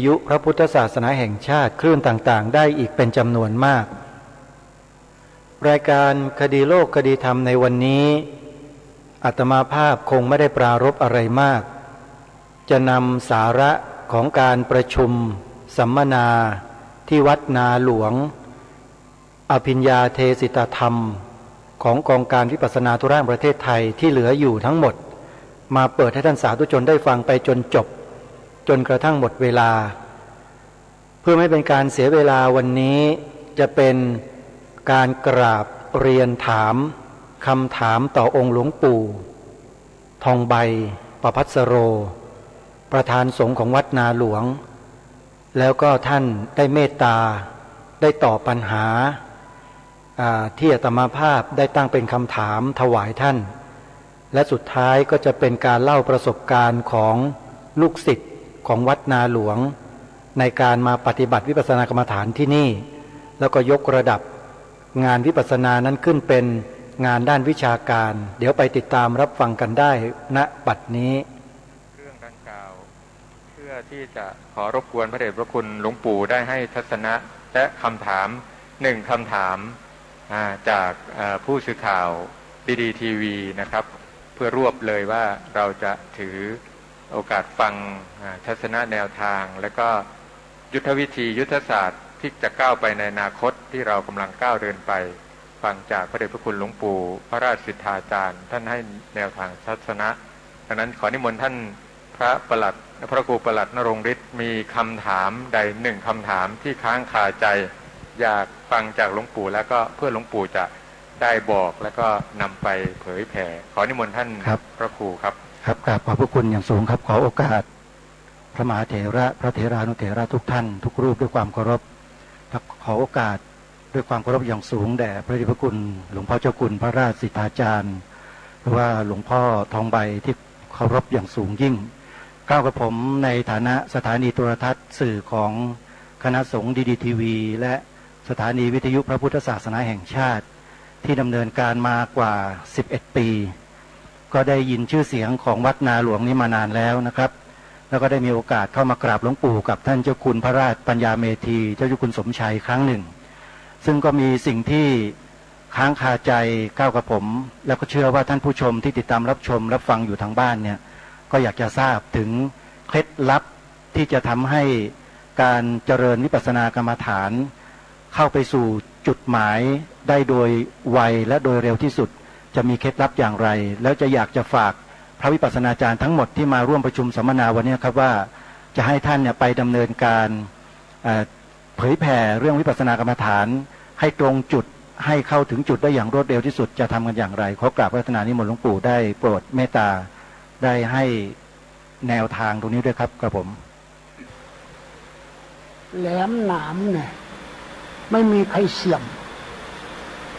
ยุพระพุทธศาสนาแห่งชาติคลื่นต่างๆได้อีกเป็นจำนวนมากรายการคดีโลกคดีธรรมในวันนี้อาตมาภาพคงไม่ได้ปรารภอะไรมากจะนำสาระของการประชุมสัมมนาที่วัดนาหลวงอภิญญาเทศิตธรรมของกองการวิปัสสนาธุระประเทศไทยที่เหลืออยู่ทั้งหมดมาเปิดให้ท่านสาธุชนได้ฟังไปจนจบจนกระทั่งหมดเวลาเพื่อไม่เป็นการเสียเวลาวันนี้จะเป็นการกราบเรียนถามคำถามต่อองค์หลวงปู่ทองใบประภัสโรประธานสงฆ์ของวัดนาหลวงแล้วก็ท่านได้เมตตาได้ตอบปัญหาที่อาตมาภาพได้ตั้งเป็นคำถามถวายท่านและสุดท้ายก็จะเป็นการเล่าประสบการณ์ของลูกศิษย์ของวัดนาหลวงในการมาปฏิบัติวิปัสสนากรรมฐานที่นี่แล้วก็ยกระดับงานวิปัสสนานั้นขึ้นเป็นงานด้านวิชาการเดี๋ยวไปติดตามรับฟังกันได้ณบัดนี้เรื่องดังกล่าวเพื่อที่จะขอรบกวนพระเดชพระคุณหลวงปู่ได้ให้ทัศนะและคำถามหนึ่งคำถามจากผู้สื่อข่าวดีทีวีนะครับเพื่อรวบเลยว่าเราจะถือโอกาสฟังทัศนะแนวทางและก็ยุทธวิธียุทธศาสตร์ที่จะก้าวไปในอนาคตที่เรากำลังก้าวเดินไปฟังจากพระเดชพระคุณหลวงปู่พระราชสิทธาจารย์ท่านให้แนวทางทัศนะดังนั้นขอนิมนต์ท่านพระประหลัดพระครูประหลัดนรงฤทธิ์มีคำถามใดหนึ่งคำถามที่ค้างคาใจอยากฟังจากหลวงปู่แล้วก็เพื่อหลวงปู่จะได้บอกแล้วก็นำไปเผยแผ่ขอนิมนต์ท่านพระครูครับครับกราบขอบพระคุณอย่างสูงครับขอโอกาสพระมหาเถระพระเถรานุเถระทุกท่านทุกรูปด้วยความเคารพขอโอกาสด้วยความเคารพอย่างสูงแด่พระเดชพระคุณหลวงพ่อเจ้าคุณพระราชสิทธาจารย์หรือว่าหลวงพ่อทองใบที่เคารพอย่างสูงยิ่งกล่าวกับผมในฐานะสถานีโทรทัศน์สื่อของคณะสงฆ์ดีทีวีและสถานีวิทยุพระพุทธศาสนาแห่งชาติที่ดำเนินการมากว่า11ปีก็ได้ยินชื่อเสียงของวัดนาหลวงนี้มานานแล้วนะครับแล้วก็ได้มีโอกาสเข้ามากราบหลวงปู่กับท่านเจ้าคุณพระราชปัญญาเมธีเจ้าคุณสมชัยครั้งหนึ่งซึ่งก็มีสิ่งที่ค้างคาใจก้าวกับผมแล้วก็เชื่อว่าท่านผู้ชมที่ติดตามรับชมรับฟังอยู่ทางบ้านเนี่ยก็อยากจะทราบถึงเคล็ดลับที่จะทำให้การเจริญวิปัสสนากรรมฐานเข้าไปสู่จุดหมายได้โดยไวและโดยเร็วที่สุดจะมีเคล็ดลับอย่างไรแล้วจะอยากจะฝากพระวิปัสสนาจารย์ทั้งหมดที่มาร่วมประชุมสัมมนาวันนี้ครับว่าจะให้ท่านเนี่ยไปดำเนินการเผยแผ่เรื่องวิปัสสนากรรมฐานให้ตรงจุดให้เข้าถึงจุดได้อย่างรวดเร็วที่สุดจะทำกันอย่างไรขอกราบพระรัตนานิมนต์หลวงปู่ได้โปรดเมตตาได้ให้แนวทางตรงนี้ด้วยครับกระผมแหลมหนามเนี่ยไม่มีใครเสี่ยม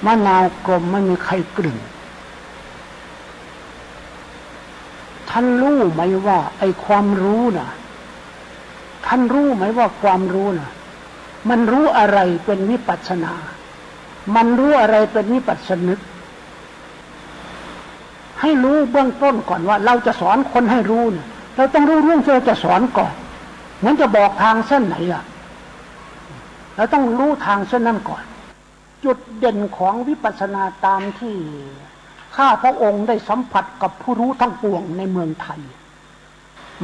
มะนาวกลมไม่มีใครกลึงท่านรู้ไหมว่าไอ้ความรู้น่ะท่านรู้ไหมว่าความรู้น่ะมันรู้อะไรเป็นวิปัสสนามันรู้อะไรเป็นวิปัสสนึกให้รู้เบื้องต้นก่อนว่าเราจะสอนคนให้รู้เนี่ยเราต้องรู้เรื่องที่เราจะสอนก่อนเหมือนจะบอกทางเส้นไหนล่ะเราต้องรู้ทางเส้นนั้นก่อนจุดเด่นของวิปัสสนาตามที่ข้าพระองค์ได้สัมผัสกับผู้รู้ทั้งปวงในเมืองไทย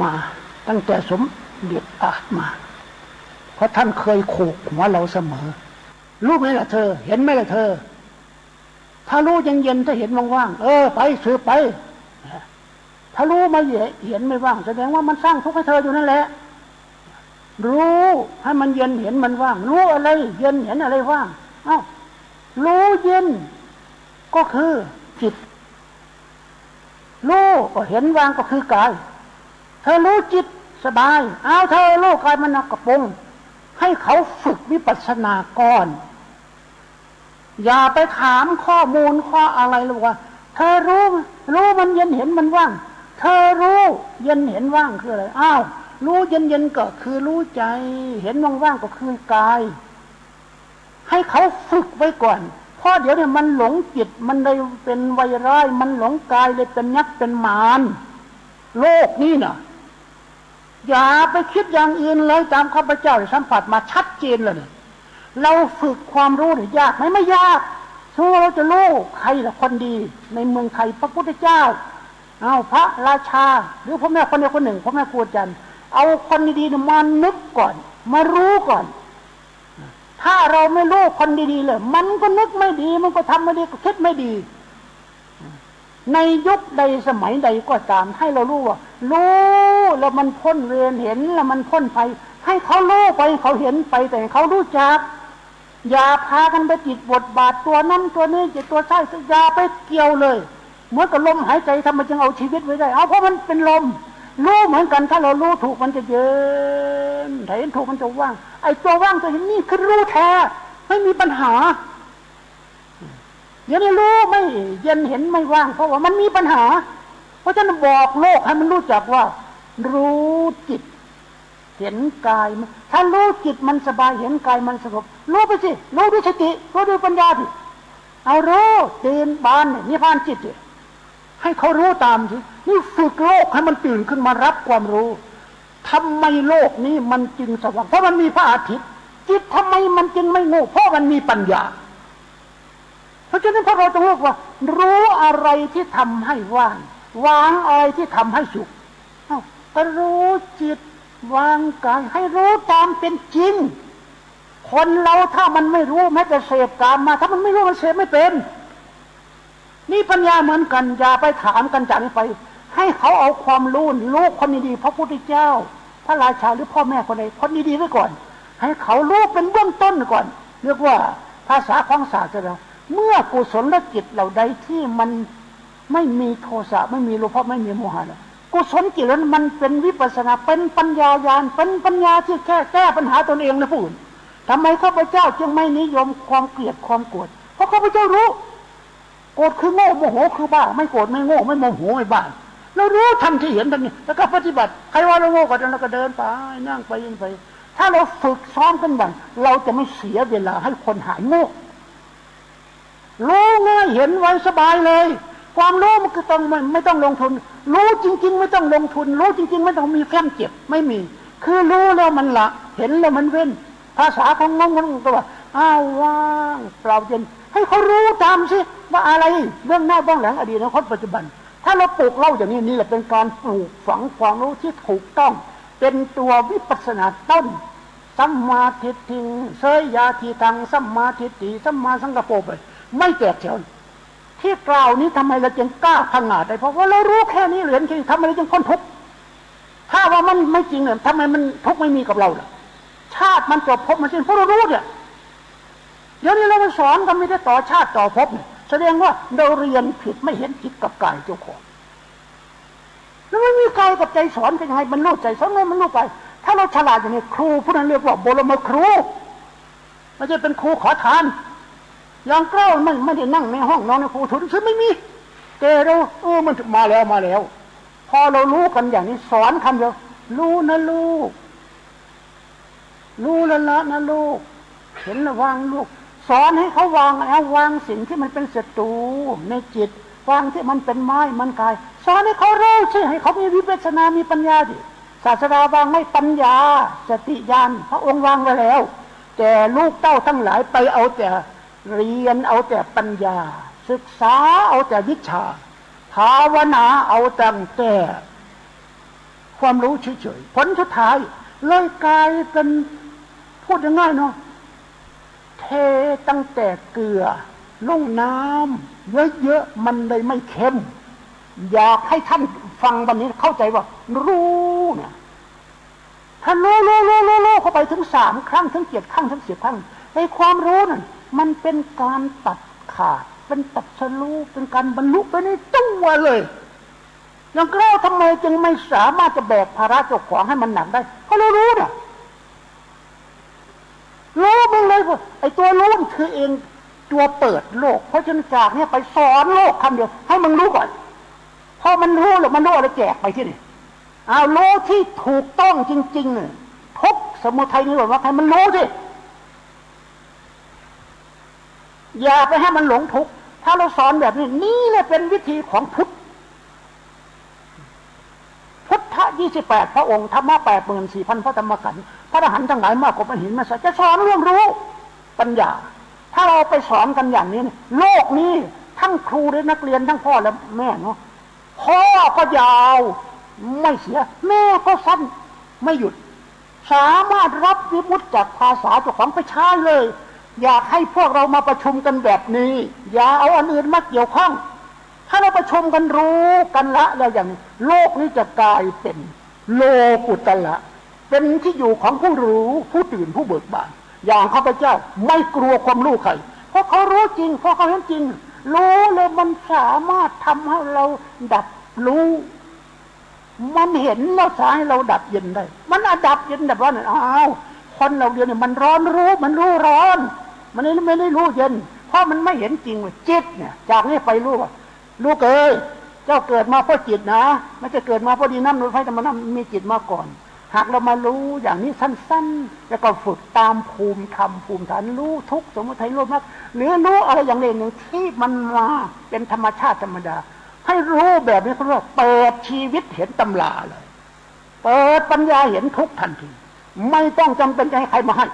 มาตั้งแต่สมเด็จมาเพราะท่านเคยโขกหัวเราเสมอรู้ไหมล่ะเธอเห็นไหมล่ะเธอถ้ารู้ยังเย็นถ้าเห็นว่างๆไปสืบไปถ้ารู้มาเห็นไม่ว่างแสดงว่ามันสร้างทุกข์ให้เธออยู่นั่นแหละรู้ให้มันเย็นเห็นมันว่างรู้อะไรเย็นเห็นอะไรว่างรู้เย็นก็คือจิตรู้ก็เห็นว่างก็คือกายเธอรู้จิตสบายเธอรู้กายมันหนักกระปงให้เขาฝึกวิปัสสนาก่อนอย่าไปถามข้อมูลข้ออะไรหรอกว่าเธอรู้มันเย็นเห็นมันว่างเธอรู้เย็นเห็นว่างคืออะไรรู้เย็นก็คือรู้ใจเห็นว่างก็คือกายให้เขาฝึกไว้ก่อนเพราะเดี๋ยวเนี่ยมันหลงจิตมันเลยเป็นไวร้ายมันหลงกายเลยเป็นยักษ์เป็นมารโลกนี่น่ะ อย่าไปคิดอย่างอื่นเลยตามข้าพเจ้าได้สัมผัสมาชัดเจนเลยเราฝึกความรู้เนี่ยยากไหมไม่ยากถ้าเราจะรู้ใครละคนดีในเมืองไทยพระพุทธเจ้าเอาพระราชาหรือพ่อแม่คนใดคนหนึ่งพ่อแม่ครูอาจารย์เอาคนดีๆมานึกก่อนมารู้ก่อนถ้าเราไม่รู้คนดีๆเลยมันก็นึกไม่ดีมันก็ทำไม่ดีก็คิดไม่ดีในยุคใดสมัยใดก็ตามให้เรารู้ว่ารู้แล้วมันพ้นเวรเห็นแล้วมันพ้นภัยให้เขารู้ไปเขาเห็นไปแต่เขารู้จักอย่าพากันไปติดบทบาทตัวนั้นตัวนี้จะตัวใต้อย่าไปเกี่ยวเลยเหมือนกับลมหายใจทำไมจึงเอาชีวิตไว้ได้เอาเพราะมันเป็นลมรู้เหมือนกันถ้าเรารู้ถูกมันจะเย็นถ้าเห็นถูกมันจะว่างไอ้ตัวว่างตัวเห็นนี่คือรู้แท้ไม่มีปัญหาเดี๋ยวนี้รู้ไม่เย็นเห็นไม่ว่างเพราะว่ามันมีปัญหาเพราะฉะนั้นบอกโลกให้มันรู้จักว่ารู้จิตเห็นกายถ้ารู้จิตมันสบายเห็นกายมันสงบรู้ไปสิรู้ด้วยสติรู้ด้วยปัญญาสิเอารู้ตื่นบานเนี่ยนิพพานจิตให้เขารู้ตามสินี่ฝึกโลกให้มันตื่นขึ้นมารับความรู้ทำไมโลกนี้มันจึงสว่างเพราะมันมีพระอาทิตย์จิตทำไมมันจึงไม่โง่เพราะมันมีปัญญาเพราะฉะนั้นพวกเราต้องรู้ว่ารู้อะไรที่ทำให้ว่างวางอะไรที่ทำให้สุขก็รู้จิตวางกายให้รู้ตามเป็นจริงคนเราถ้ามันไม่รู้แม้แต่เสพกามมาถ้ามันไม่รู้มันเสพไม่เป็นนี่ปัญญาเหมือนกันอย่าไปถามกันจากนี้ไปให้เขาเอาความรู้คนดีๆพระพุทธเจ้าพระราชาหรือพ่อแม่คนใดคนดีๆไว้ก่อนให้เขารู้เป็นเบื้องต้นก่อนเรียกว่าภาษาของศาสนาเมื่อกุศลจิตเหล่าใดที่มันไม่มีโทสะไม่มีโลภะไม่มีโมหะกุศลจิตนั้นมันเป็นวิปัสสนาเป็นปัญญาญาณเป็นปัญญาที่แก้ปัญหาตนเองนะผู้อื่นทำไมข้าพเจ้าจึงไม่นิยมความเกลียดความโกรธเพราะข้าพเจ้ารู้โกรธคือโง่โมโหคือบ้าไม่โกรธไม่โง่ไม่โมโหไม่บ้าเรารู้ทันที่เห็นทันนี้แล้วก็ปฏิบัติใครว่าเราโง่ก็เราก็เดินไปนั่งไปยินไปถ้าเราฝึกซ้อมกันบ้างเราจะไม่เสียเวลาให้คนหายโง่รู้ง่ายเห็นไว้สบายเลยความรู้มันก็ต้องไม่ต้องลงทุนรู้จริงๆไม่ต้องลงทุนรู้จริงๆไม่ต้องมีแฟ้มเจ็บไม่มีคือรู้แล้วมันละเห็นแล้วมันเว้นภาษาของน้องๆก็ว่าอ้าวว่างเปล่าเย็นให้เขารู้ตามสิว่าอะไรเรื่องหน้าเบื้องหลังอดีตอนาคตปัจจุบันถ้าเราปลูกเล่าอย่างนี้นี่แหละเป็นการปลูกฝังความรู้ที่ถูกต้องเป็นตัววิปัสสนาต้นสัมมาทิฏฐิเสยยาทีตังสัมมาทิฏฐิสัมมาสังกัปโปไปไม่แตกแถวที่กล่าวนี้ทำไมเราจึงกล้าขนาดได้เพราะว่าเรารู้แค่นี้เหลือแค่ทำไมเราจึงพ้นทุกข์ถ้าว่ามันไม่จริงเนี่ยทำไมมันทุกข์ไม่มีกับเราล่ะชาติมันจบภพมันสิ้นเพราะเรารู้เนี่ยเดี๋ยวนี้เราสอนกันไม่ได้ต่อชาติต่อภพแสดงว่าเราเรียนผิดไม่เห็นจิตกับกายเจ้าของแล้วไม่มีกายกับใจสอนกันยังไงมันรู้ใจสอนไงมันรู้ไปถ้าเราฉลาดอย่างนี้ครูผู้นั้นเรียกว่าบรมครูไม่ใช่เป็นครูขอทานอย่างเก้ามันไม่ได้นั่งในห้องนอนในครูทุนซึ่งไม่มีแต่เรามันมาแล้วพอเรารู้กันอย่างนี้สอนคำเดียวรู้นะลูกรู้ละนะลูกเห็นระวางลูกสอนให้เขาวางแล้ววางสิ่งที่มันเป็นศัตรูในจิตวางที่มันเป็นไม้มันกายสอนให้เขารู้สิให้เขามีวิปัสสนามีปัญญาดิศาสดาวางให้ปัญญาสติญาณพระองค์วางไว้แล้วแต่ลูกเต้าทั้งหลายไปเอาแต่เรียนเอาแต่ปัญญาศึกษาเอาแต่วิชาภาวนาเอาแต่ความรู้เฉยๆผลสุดท้ายเลยกลายเป็นพูดง่ายๆเนาะเทตั้งแต่เกลือลงน้ำเยอะๆมันเลยไม่เค็มอยากให้ท่านฟังวันนี้เข้าใจว่ารู้เนี่ยถ้ารู้เข้าไปถึง3 ครั้งถึง7 ครั้งถึง10 ครั้งในความรู้นั่นมันเป็นการตัดขาดเป็นตัดสรู้เป็นการบรรลุไปในตัวเลยอย่างเราทำไมจึงไม่สามารถจะแบกภาระเจ้าของให้มันหนักได้เพราะเรารู้เนี่ยรู้มึงเลยว่าไอ้ตัวรู้มันคือเองตัวเปิดโลกเพราะฉะนั้นจากนี้ไปสอนโลกคำเดียวให้มันรู้ก่อนพอมันรู้แล้วมันรู้อะไรแจกไปที่นี่เอารู้ที่ถูกต้องจริงๆเนี่ยทุกสมุทัยนี่บอกว่าให้มันรู้สิอย่าไปให้มันหลงทุกข์ถ้าเราสอนแบบนี้นี่แหละเป็นวิธีของพุทธยิ 28พระองค์ธรรมะ84,000พระธรรมขันธ์พระอรหันต์ทั้งหลายมากกว่าหินมาจะสอนเรื่องรู้ปัญญาถ้าเราไปสอนกันอย่างนี้โลกนี้ทั้งครูและนักเรียนทั้งพ่อและแม่เนาะพ่อก็ยาวไม่เสียแม่ก็สั้นไม่หยุดสามารถรับวิมุตติจากภาษาเจ้าของไปใช้เลยอยากให้พวกเรามาประชุมกันแบบนี้อย่าเอาอันอื่นมาเกี่ยวข้องถ้าเราประชุมกันรู้กันละแล้วอย่างนี้โลกนี้จะกลายเป็นโลกุตละเป็นที่อยู่ของผู้รู้ผู้ตื่นผู้เบิกบานอย่างข้าพเจ้าไม่กลัวความรู้ใครเพราะเขารู้จริงเพราะเขาเห็นจริงรู้เลยมันสามารถทำให้เราดับรู้มันเห็นแล้วสาให้เราดับเย็นได้มันดับเย็นดับร้อนอ้าวคนเราเดียวเนี่ยมันร้อนรู้มันรู้ร้อนมันไม่ได้รู้เย็นเพราะมันไม่เห็นจริงว่าจิตเนี่ยจากนี้ไปรู้ว่าลูกเอ้ยเจ้าเกิดมาเพราะจิตนะไม่ใช่เกิดมาเพราะดินน้ำลมไฟธรรมะมีจิตมาก่อนหากเรามารู้อย่างนี้สั้นๆแล้วก็ฝึกตามภูมิธรรมภูมิฐานรู้ทุกสมุทัยรู้มรรคหรือรู้อะไรอย่างใดหนึ่งที่มันมาเป็นธรรมชาติธรรมดาให้รู้แบบนี้เขาเรียกเปิดชีวิตเห็นตำราเลยเปิดปัญญาเห็นทุกทันทีไม่ต้องจำเป็นจะให้ใครมาให้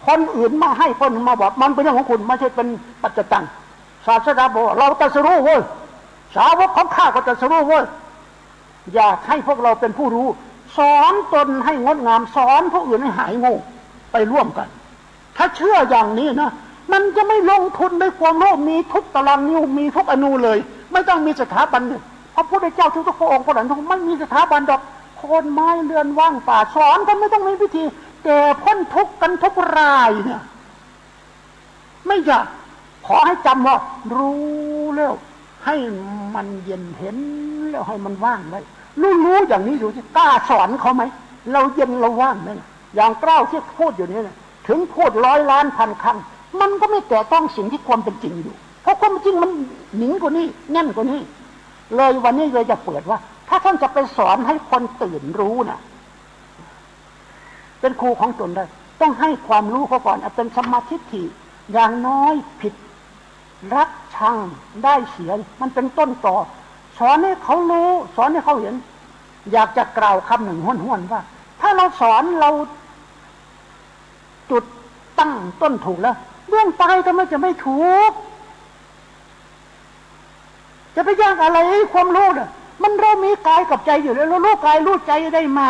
คนอื่นมาให้คนมาบอกมันเป็นเรื่องของคุณไม่ใช่เป็นปัจจตังศาสดาบอกเราตรัสรู้เว้ยสาวกของข้าก็ตรัสรู้เว้ยอยากให้พวกเราเป็นผู้รู้สอนตนให้งดงามสอนผู้อื่นให้หายโง่ไปร่วมกันถ้าเชื่ออย่างนี้นะมันจะไม่ลงทุนในความโลภมีทุกตารางนิ้วมีทุกอนูเลยไม่ต้องมีสถาบันเลยพระพุทธเจ้าทุกพระองค์พระหลานทุกไม่มีสถาบันดอกโคนไม้เรือนว่างป่าสอนกันไม่ต้องมีพิธีแต่พ้นทุกข์กันทุกรายเนี่ยไม่อยากขอให้จำว่ารู้แล้วให้มันเย็นเห็นแล้วให้มันว่างไว้รู้อย่างนี้ดูสิกล้าสอนเขาไหมเราเย็นเราว่างไหมอย่างเกล้าที่พูดอยู่นี้นะถึงพูด100 ล้านพันครั้งมันก็ไม่แตะต้องสิ่งที่ความเป็นจริงอยู่เพราะความจริงมันหนิงกว่านี้แน่นกว่านี้เลยวันนี้เลยจะเปิดว่าถ้าท่านจะไปสอนให้คนตื่นรู้นะเป็นครูของตนได้ต้องให้ความรู้เขาก่อนเป็นสมาธิถี่อย่างน้อยผิดรักชังได้เสียมันเป็นต้นต่อสอนให้เขารู้สอนให้เขาเห็นอยากจะกล่าวคำหนึ่งห้วนๆว่าถ้าเราสอนเราจุดตั้งต้นถูกแล้วเรื่องตายทำไมจะไม่ถูกจะไปยากอะไรความรู้น่ะมันเรามีกายกับใจอยู่แล้วเรารู้กายรู้ใจได้ไหม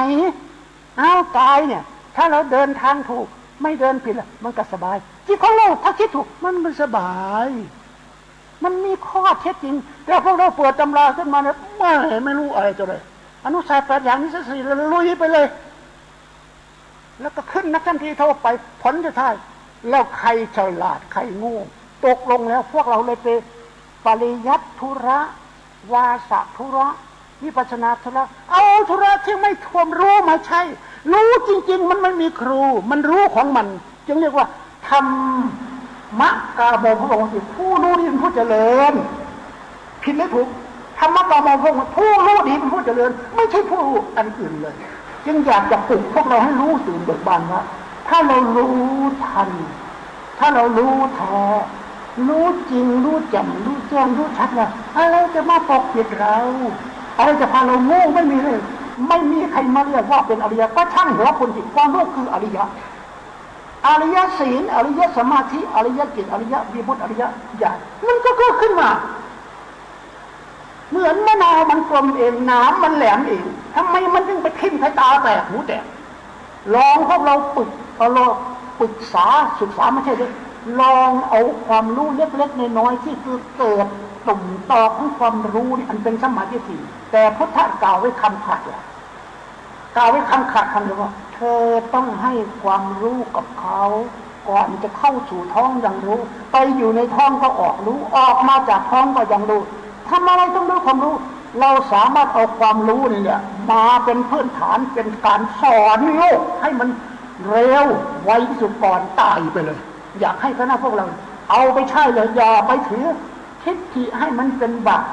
กายเนี่ยถ้าเราเดินทางถูกไม่เดินผิดละมันก็สบายที่เขาเล่าถ้าคิดถูกมันสบายมันมีข้อเท็จจริงแต่พวกเราเปิดตำราขึ้นมาเนี่ยไม่รู้อะไรจะเลยอนุสัย8อย่างนี้สิลุยไปเลยแล้วก็ขึ้นนักทันทีเท่าไปผลจะท้ายแล้วใครฉลาดใครโง่ตกลงแล้วพวกเราเลยไปปริยัติธุระวาสธุระวิปัสสนาธุระเอาธุระที่ไม่ความรู้มาใช่รู้จริงๆมันไม่มีครูมันรู้ของมันจึงเรียกว่าธรรมกาโมพระองค์ที่ผู้รู้ดีเป็นผู้เจริญผิดหรือถูกธรรมกาโมพระองค์ผู้รู้ดีเป็นผู้เจริญไม่ใช่ผู้รู้อันอื่นเลยจึงอยากจะปลุกพวกเราให้รู้ตื่นเบิกบานว่าถ้าเรารู้ทันถ้าเรารู้แท้รู้จริงรู้แจ่มรู้แจ้งรู้ชัดแล้วอะไรจะมาปกปิดเราอะไรจะพาเราโง่ไม่มีเลยไม่มีใครมาเรียกว่าเป็นอริยะก็ช่างหัวคนจิตความรู้คืออริยะอริยศีลอริยสมาธิอริยจิตอริยวิมุตติอริยญาณมันก็เกิดขึ้นมาเหมือนมะนาวมันกลมเองน้ำมันแหลมเองทำไมมันถึงไปทิ่มให้ตาแตกหูแตกลองพวกเราปรึกษาศึกษาไม่ใช่เลยลองเอาความรู้เล็กๆน้อยๆที่คือเกิดตุ่มตอของความรู้นี่อันเป็นสมาธิถี่แต่พุทธะกล่าวไว้คำขาดกล่าวไว้คำขาดคำเดียวว่าเธอต้องให้ความรู้กับเขาก่อนจะเข้าสู่ท้องยังรู้ไปอยู่ในท้องก็ออกรู้ออกมาจากท้องก็ยังรู้ทำอะไรต้องรู้ความรู้เราสามารถเอาความรู้นี่เนี่ยมาเป็นพื้นฐานเป็นการสอนโลกให้มันเร็วไวที่สุดก่อนตายไปเลยอยากให้คณะพวกเราเอาไปใช้เลยอย่าไปถือทิฏฐิให้มันเป็นบาป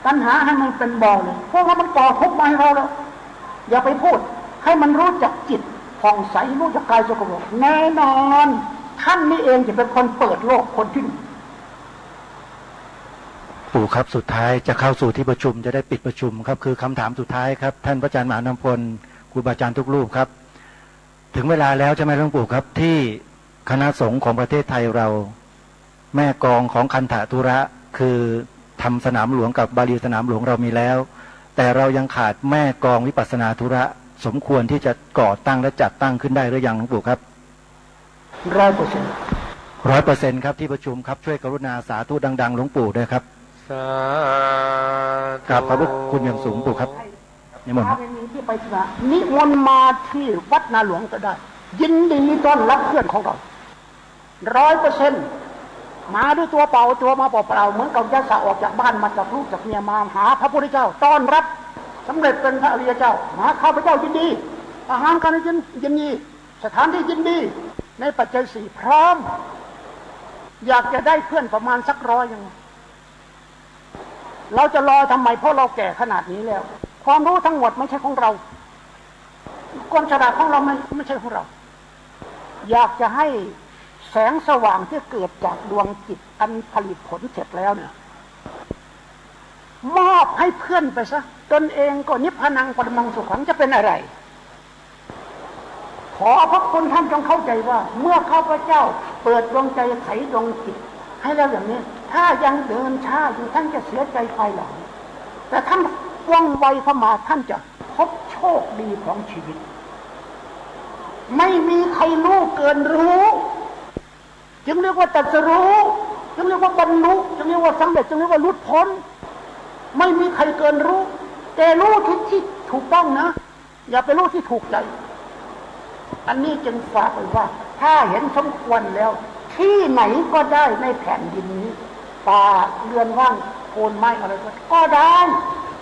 ตัณหาให้มันเป็นบ่อเลยเพราะว่ามันก่อทุกข์มาให้เราแล้วอย่าไปพูดให้มันรู้จักจิตผ่องใสรู้จักกายสกปรกแน่นอนท่านนี่เองจะเป็นคนเปิดโลกคนที่ ปู่ครับสุดท้ายจะเข้าสู่ที่ประชุมจะได้ปิดประชุมครับคือคำถามสุดท้ายครับท่านพระอาจารย์มหานำพลครูบาอาจารย์ทุกรูปครับถึงเวลาแล้วใช่ไหมหลวงปู่ครับที่คณะสงฆ์ของประเทศไทยเราแม่กองของคันธทุระคือทำสนามหลวงกับบาลีสนามหลวงเรามีแล้วแต่เรายังขาดแม่กองวิปัสสนาธุระสมควรที่จะก่อตั้งและจัดตั้งขึ้นได้หรือยังหลวงปู่ครับ100%ครับที่ประชุมครับช่วยกรุณาสาธุดังๆหลวงปู่ด้วยครับสาธุกราบขอบพระคุณอย่างสูงปู่ครับนิมนต์ที่ไปที่นิมนต์มาที่วัดนาหลวงก็ได้ยินดีต้อนรับเพื่อนของเรา100%มาด้วยตัวเปล่าตัวมาเปล่าเหมือนกับยะสะออกจากบ้านมาจากลูกจากเมียมาหาพระพุทธเจ้าต้อนรับสำเร็จเป็นพระอริยเจ้ามาข้าพเจ้ายินดีอาหารการกินยินดีสถานที่ยินดีในปัจจัย4พร้อมอยากจะได้เพื่อนประมาณสัก100ยังเราจะรอทำไมเพราะเราแก่ขนาดนี้แล้วความรู้ทั้งหมดไม่ใช่ของเราความฉลาดของเราไม่ใช่ของเราอยากจะให้แสงสว่างที่เกิดจากดวงจิตอันผลิตผลเสร็จแล้วเนี่ยมอบให้เพื่อนไปซะตนเองก็นิพพานังปรมังสุขังจะเป็นอะไรขอพระคุณท่านจงเข้าใจว่าเมื่อข้าพเจ้าเปิดดวงใจไขดวงจิตให้แล้วอย่างนี้ถ้ายังเดินช้าอยู่ท่านจะเสียใจภายหลังแต่ท่านว่องไวเข้ามาท่านจะพบโชคดีของชีวิตไม่มีใครรู้เกินรู้จึงเรียกว่าตรัสรู้จึงเรียกว่าบรรลุจึงเรียกว่าสำเร็จจึงเรียกว่าหลุดพ้นไม่มีใครเกินรู้แต่รู้ที่ถูกต้องนะอย่าไปรู้ที่ถูกใจอันนี้จึงฝากไว้ว่าถ้าเห็นสมควรแล้วที่ไหนก็ได้ในแผ่นดินนี้ป่าเรือนว่างโคนไม้อะไรก็ได้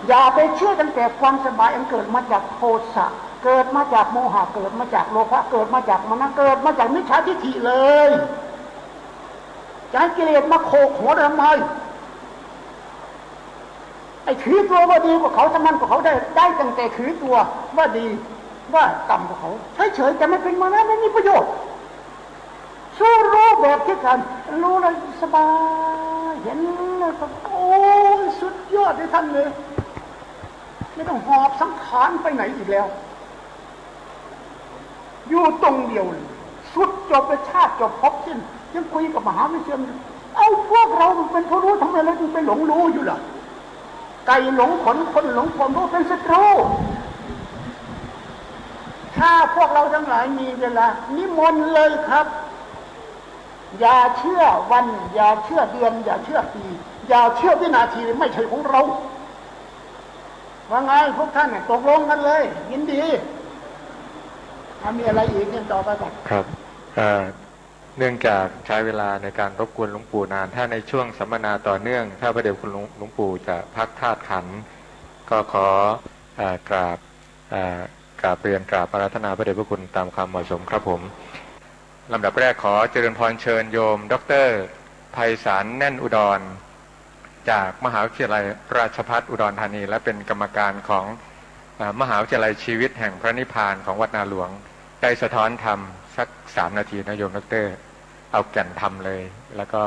อย่าไปเชื่อตั้งแต่ความสบายอันเกิดมาจากโทสะเกิดมาจากโมหะเกิดมาจากโลภะเกิดมาจากมนเกิดมาจากมิจฉาทิฏฐิเลยจะให้กิเลสมาโขกหัวทำไมไอ้ถือตัวว่าดีกว่าเขาทำมันกว่าเขาได้ตั้งแต่ถือตัวว่าดีว่าต่ำกว่าเขาเฉยๆจะไม่เป็นมานะไม่มีประโยชน์สู้รู้แบบที่กันรู้แล้วสบายเห็นแล้วก็โอ้สุดยอดที่ท่านเลยไม่ต้องหอบสังขารไปไหนอีกแล้วอยู่ตรงเดียวสุดจบไปชาติจบพบสิ้นยังคุยกับมหาวิเชียรเอาพวกเราเป็นผู้รู้ทำไมเราจึงไปหลงรู้อยู่ล่ะไก่หลงขนคนหลงความรู้เป็นศัตรูถ้าพวกเราทั้งหลายมีเวลานิมนต์เลยครับอย่าเชื่อวันอย่าเชื่อเดือนอย่าเชื่อปีอย่าเชื่อวินาทีไม่ใช่ของเราว่าไงพวกท่านเนี่ยตกลงกันเลยยินดีมีอะไรอีกเนี่ยต่อไปก่อนครับเนื่องจากใช้เวลาในการรบกวนหลวงปู่นานถ้าในช่วงสัมมนาต่อเนื่องถ้าพระเดชคุณหลวงปู่จะพักธาตุขันธ์ก็ขอกราบเรียนกราบอาราธนาพระเดชพระคุณตามความเหมาะสมครับผมลำดับแรกขอเจริญพรเชิญโยมดร.ไพศาลแน่นอุดรจากมหาวิทยาลัยราชภัฏอุดรธานีและเป็นกรรมการของมหาวิทยาลัยชีวิตแห่งพระนิพพานของวัดนาหลวงได้สะท้อนธรรมสัก3 นาทีนะโยมดร.เอาแก่นธรรมเลยแล้วก็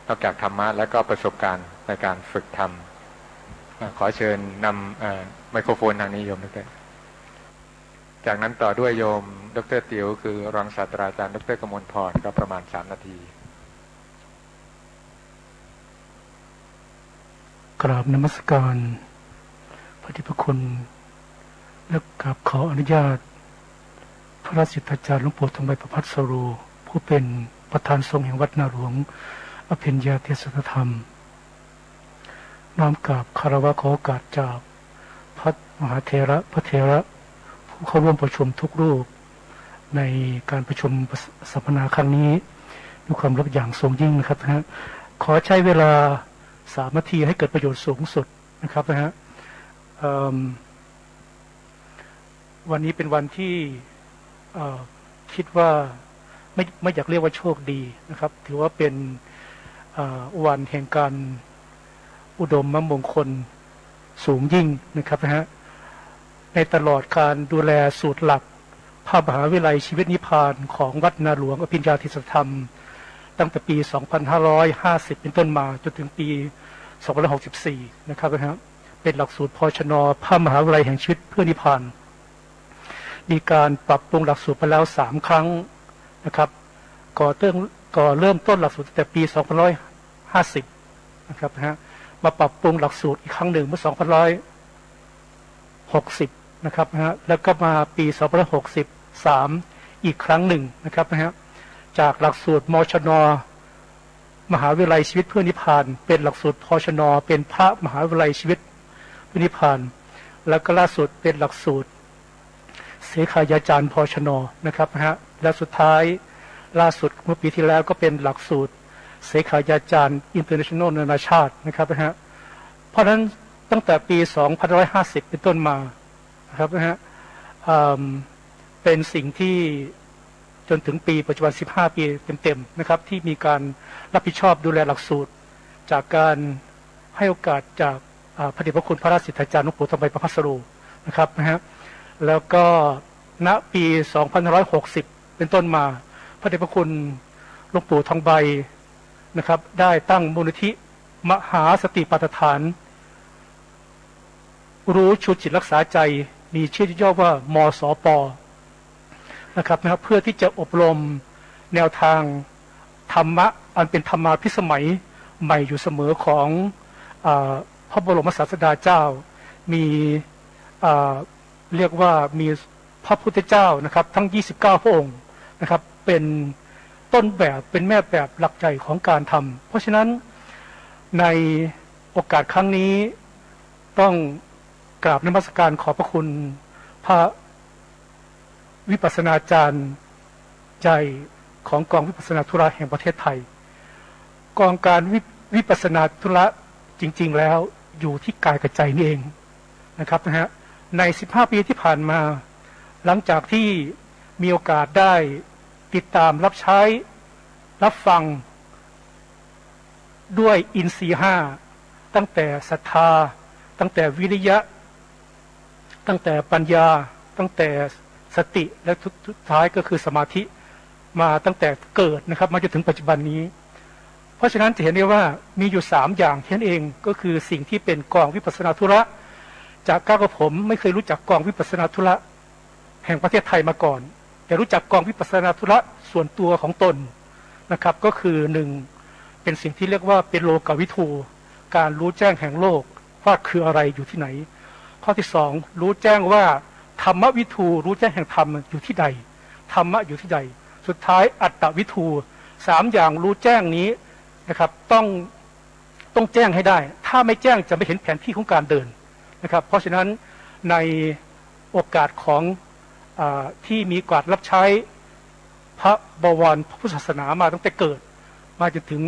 นอกจากธรรมะแล้วก็ประสบการณ์ในการฝึกธรรมขอเชิญนำไมโครโฟนทางนี้โยมดร.จากนั้นต่อด้วยโยมดร.ติ๋วคือรองศาสตราจารย์ดร.กมลพรก็ประมาณ3 นาทีกราบนมัสการพระเดชพระคุณและกราบขออนุญาตพระราชอาจารย์หลวงปู่ทองใบประภัสสโรผู้เป็นประธานสงฆ์แห่งวัดนาหลวงอภิญญาเทศธรรมน้อมกราบคารวะขอโอกาสจากพระมหาเถระพระเถระผู้เข้าร่วมประชุมทุกรูปในการประชุมสัมมนาครั้งนี้ด้วยความรักอย่างสูงยิ่งนะครับขอใช้เวลา3 นาทีให้เกิดประโยชน์สูงสุดนะครับวันนี้เป็นวันที่คิดว่าไม่อยากเรียกว่าโชคดีนะครับถือว่าเป็นวันแห่งการอุดมมงคลสูงยิ่งนะครับในตลอดการดูแลสูตรหลักพระมหาวิทยาลัยชีวิตนิพพานของวัดนาหลวงอภิญญาเทศธรรมตั้งแต่ปี 2550 เป็นต้นมาจนถึงปี 2564นะครับเป็นหลักสูตรพชน.พระมหาวิทยาลัยแห่งชีวิตเพื่อนิพพานมีการปรับปรุงหลักสูตรไปแล้ว3 ครั้งนะครับก่อเริ่มต้นหลักสูตรตั้งแต่ปี 2550นะครับมาปรับปรุงหลักสูตรอีกครั้งหนึ่งเมื่อ 2560นะครับแล้วก็มาปี 2563อีกครั้งหนึ่งนะครับจากหลักสูตรมชน.มหาวิทยาลัยชีวิตเพื่อนิพพานเป็นหลักสูตรพชน.เป็นพระมหาวิทยาลัยชีวิตเพื่อนิพพานแล้วก็ล่าสุดเป็นหลักสูตรเสขายาจารย์พชน.นะครับและสุดท้ายล่าสุดเมื่อปีที่แล้วก็เป็นหลักสูตรเสขายาจารย์อินเตอร์เนชั่นแนลนานาชาตินะครับเพราะฉะนั้นตั้งแต่ปี 2550 เป็นต้นมานะครับเป็นสิ่งที่จนถึงปีปัจจุบัน15 ปีเต็มๆนะครับที่มีการรับผิดชอบดูแลหลักสูตรจากการให้โอกาสจากพระเดชพระคุณพระราชสิทธาจารย์หลวงปู่ทองใบประภัสสโรนะครับแล้วก็ณปี 2560 เป็นต้นมาพระเดชพระคุณหลวงปู่ทองใบนะครับได้ตั้งมูลนิธิมหาสติปัฏฐานรู้ชูจิตรักษาใจมีชื่อย่อว่ามสป.นะครับเพื่อที่จะอบรมแนวทางธรรมะอันเป็นธรรมาภิสมัยใหม่อยู่เสมอของพระบรมศาสดาเจ้ามีเรียกว่ามีพระพุทธเจ้านะครับทั้ง29 พระองค์นะครับเป็นต้นแบบเป็นแม่แบบหลักใจของการทำเพราะฉะนั้นในโอกาสครั้งนี้ต้องกราบนมัสการขอบพระคุณพระวิปัสสนาจารย์ใจของกองวิปัสสนาธุระแห่งประเทศไทยกองการวิปัสสนาธุระจริงๆแล้วอยู่ที่กายกับใจนี่เองนะครับใน15 ปีที่ผ่านมาหลังจากที่มีโอกาสได้ติดตามรับใช้รับฟังด้วยอินทรีย์5ตั้งแต่ศรัทธาตั้งแต่วิริยะตั้งแต่ปัญญาตั้งแต่สติและทุดท้ายก็คือสมาธิมาตั้งแต่เกิดนะครับมาจนถึงปัจจุบันนี้เพราะฉะนั้นจะเห็นได้ว่ามีอยู่3 อย่างแค่นั้นเองก็คือสิ่งที่เป็นกองวิปัสสนาธุระจากก้าวกับผมไม่เคยรู้จักกองวิปัสสนาธุระแห่งประเทศไทยมาก่อนแต่รู้จักกองวิปัสสนาธุระส่วนตัวของตนนะครับก็คือ1เป็นสิ่งที่เรียกว่าเป็นโลกวิทูการรู้แจ้งแห่งโลกว่าคืออะไรอยู่ที่ไหนข้อที่2รู้แจ้งว่าธรรมวิทูรู้แจ้งแห่งธรรมอยู่ที่ใดธรรมะอยู่ที่ใดสุดท้ายอัตตวิทู3 อย่างรู้แจ้งนี้นะครับต้องแจ้งให้ได้ถ้าไม่แจ้งจะไม่เห็นแผนที่ของการเดินนะครับเพราะฉะนั้นในโอกาสของที่มีโอกาสรับใช้พระบวรพระพุทธศาสนามาตั้งแต่เกิดมาจนถึง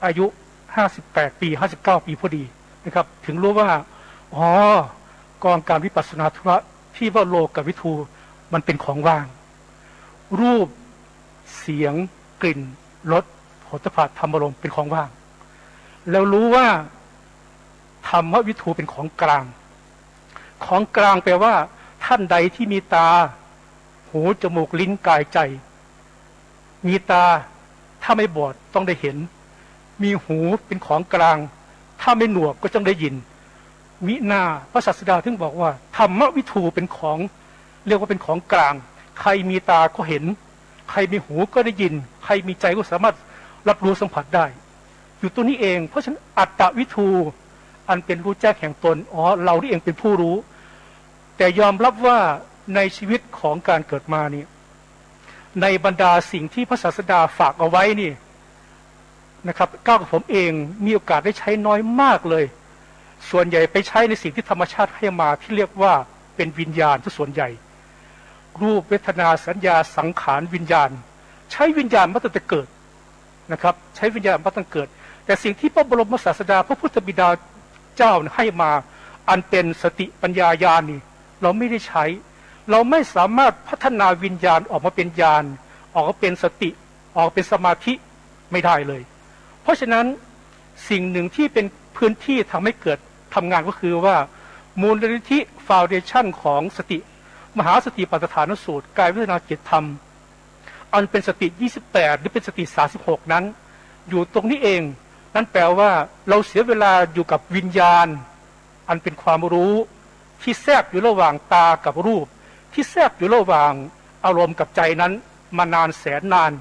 อายุ58 ปี59 ปีพอดีนะครับถึงรู้ว่าอ๋อกองการวิปัสสนาธุระที่ว่าโลกวิทูมันเป็นของว่างรูปเสียงกลิ่นรสโผฏฐัพพะธรรมารมณ์เป็นของว่างแล้วรู้ว่าธรรมวิทูเป็นของกลางของกลางแปลว่าท่านใดที่มีตาหูจมูกลิ้นกายใจมีตาถ้าไม่บอดต้องได้เห็นมีหูเป็นของกลางถ้าไม่หนวกก็ต้องได้ยินมิหน้าพระศาสดาถึงบอกว่าธรรมวิทูเป็นของเรียกว่าเป็นของกลางใครมีตาก็เห็นใครมีหูก็ได้ยินใครมีใจก็สามารถรับรู้สัมผัสได้อยู่ตัวนี้เองเพราะฉะนั้นอัตตวิทูอันเป็นรู้แจ้งแห่งตนเราที่เองเป็นผู้รู้แต่ยอมรับว่าในชีวิตของการเกิดมานี่ในบรรดาสิ่งที่พระศาสดาฝากเอาไว้นี่นะครับก้าวกับผมเองมีโอกาสได้ใช้น้อยมากเลยส่วนใหญ่ไปใช้ในสิ่งที่ธรรมชาติให้มาที่เรียกว่าเป็นวิญญาณที่ส่วนใหญ่รูปเวทนาสัญญาสังขารวิญญาณใช้วิญญาณมาตั้งแต่เกิดนะครับใช้วิญญาณมาตั้งแต่เกิดแต่สิ่งที่พระบรมศาสดาพระพุทธบิดาเจ้าให้มาอันเป็นสติปัญญาญาณนี่เราไม่ได้ใช้เราไม่สามารถพัฒนาวิญญาณออกมาเป็นญาณออกมาเป็นสติออกเป็นสมาธิไม่ได้เลยเพราะฉะนั้นสิ่งหนึ่งที่เป็นพื้นที่ทำให้เกิดทำงานก็คือว่ามูลนิธิฟาวเดชั่นของสติมหาสติปัฏฐานสูตรกายเวทนาจิตธรรมอันเป็นสติ28หรือเป็นสติ36นั้นอยู่ตรงนี้เอง นั่นแปลว่าเราเสียเวลาอยู่กับวิญญาณอันเป็นความรู้ที่แทรกอยู่ระหว่างตากับรูปที่แทรกอยู่ระหว่างอารมณ์กับใจนั้นมานานแสนนาน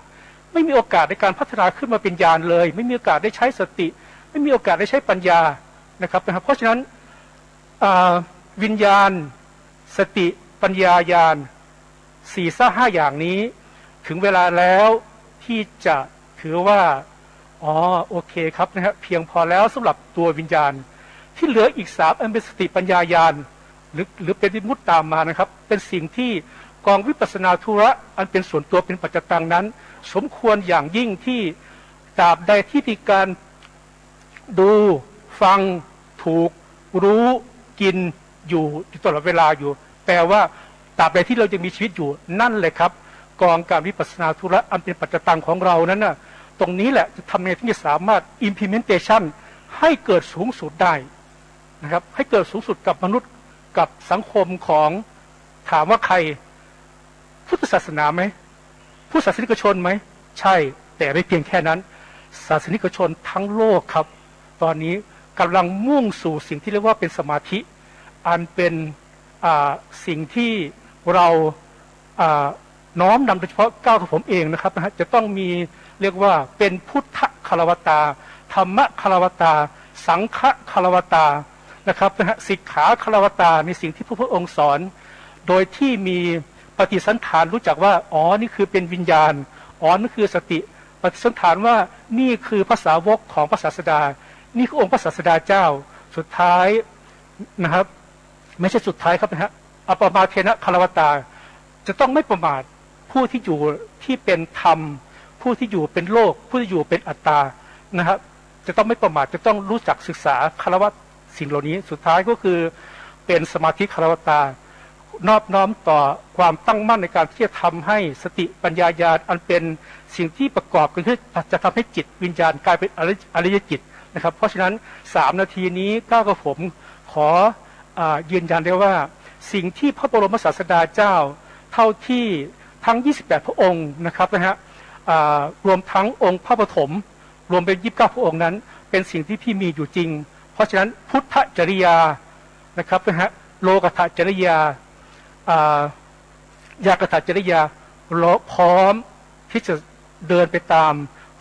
ไม่มีโอกาสในการพัฒนาขึ้นมาเป็นญาณเลยไม่มีโอกาสได้ใช้สติไม่มีโอกาสได้ใช้ปัญญานะครับเพราะฉะนั้นวิญญาณสติปัญญาญาณ4-5อย่างนี้ถึงเวลาแล้วที่จะถือว่าโอเคครับนะครับเพียงพอแล้วสำหรับตัววิญญาณที่เหลืออีก3อันเป็นสติปัญญาญาณหรือเป็นวิมุตติตามมานะครับเป็นสิ่งที่กองวิปัสสนาธุระอันเป็นส่วนตัวเป็นปัจจตังนั้นสมควรอย่างยิ่งที่ตราบใดที่มีการดูฟังถูกรู้กินอยู่ตลอดเวลาอยู่แปลว่าตราบใดที่เราจะมีชีวิตอยู่นั่นเลยครับกองการวิปัสสนาธุระอันเป็นปัจจตังของเรานั้นน่ะตรงนี้แหละจะทำให้ที่จะสามารถ implementation ให้เกิดสูงสุดได้นะครับให้เกิดสูงสุดกับมนุษย์กับสังคมของถามว่าใครพุทธศาสนาไหมผู้ศาสนิกชนไหมใช่แต่ไม่เพียงแค่นั้นศาสนิกชนทั้งโลกครับตอนนี้กำลังมุ่งสู่สิ่งที่เรียกว่าเป็นสมาธิอันเป็นสิ่งที่เราน้อมนำโดยเฉพาะก้าวของผมเองนะครับจะต้องมีเรียกว่าเป็นพุทธคารวตาธรรมคารวตาสังฆคารวตานะครับสิกขาคารวตาในสิ่งที่พระพุทธองค์สอนโดยที่มีปฏิสันฐานรู้จักว่านี่คือเป็นวิญญาณนั่นคือสติปฏิสันฐานว่านี่คือภาษาวกของพระศาสดานี่คือองค์พระศาสดาเจ้าสุดท้ายนะครับไม่ใช่สุดท้ายครับนะฮะอปมาเทนะคารวตาจะต้องไม่ประมาทผู้ที่อยู่ที่เป็นธรรมผู้ที่อยู่เป็นโลกผู้ที่อยู่เป็นอัตตานะครับจะต้องไม่ประมาทจะต้องรู้จักศึกษาคารวะสิ่งเหล่านี้สุดท้ายก็คือเป็นสมาธิคารวตานอบน้อมต่อความตั้งมั่นในการที่จะทำให้สติปัญญาญาณอันเป็นสิ่งที่ประกอบกันที่จะทำให้จิตวิญญาณกลายเป็นอริยจิตนะครับเพราะฉะนั้น3 นาทีนี้ก้าวกับผมขอยืนยันได้ว่าสิ่งที่พระบรมศาสดาเจ้าเท่าที่ทั้ง28พระองค์นะครับรวมทั้งองค์พระปฐมรวมเป็น29พระองค์นั้นเป็นสิ่งที่พี่มีอยู่จริงเพราะฉะนั้นพุทธจริยานะครับโลกัตถจริยายากตัจจริยาพร้อมที่จะเดินไปตาม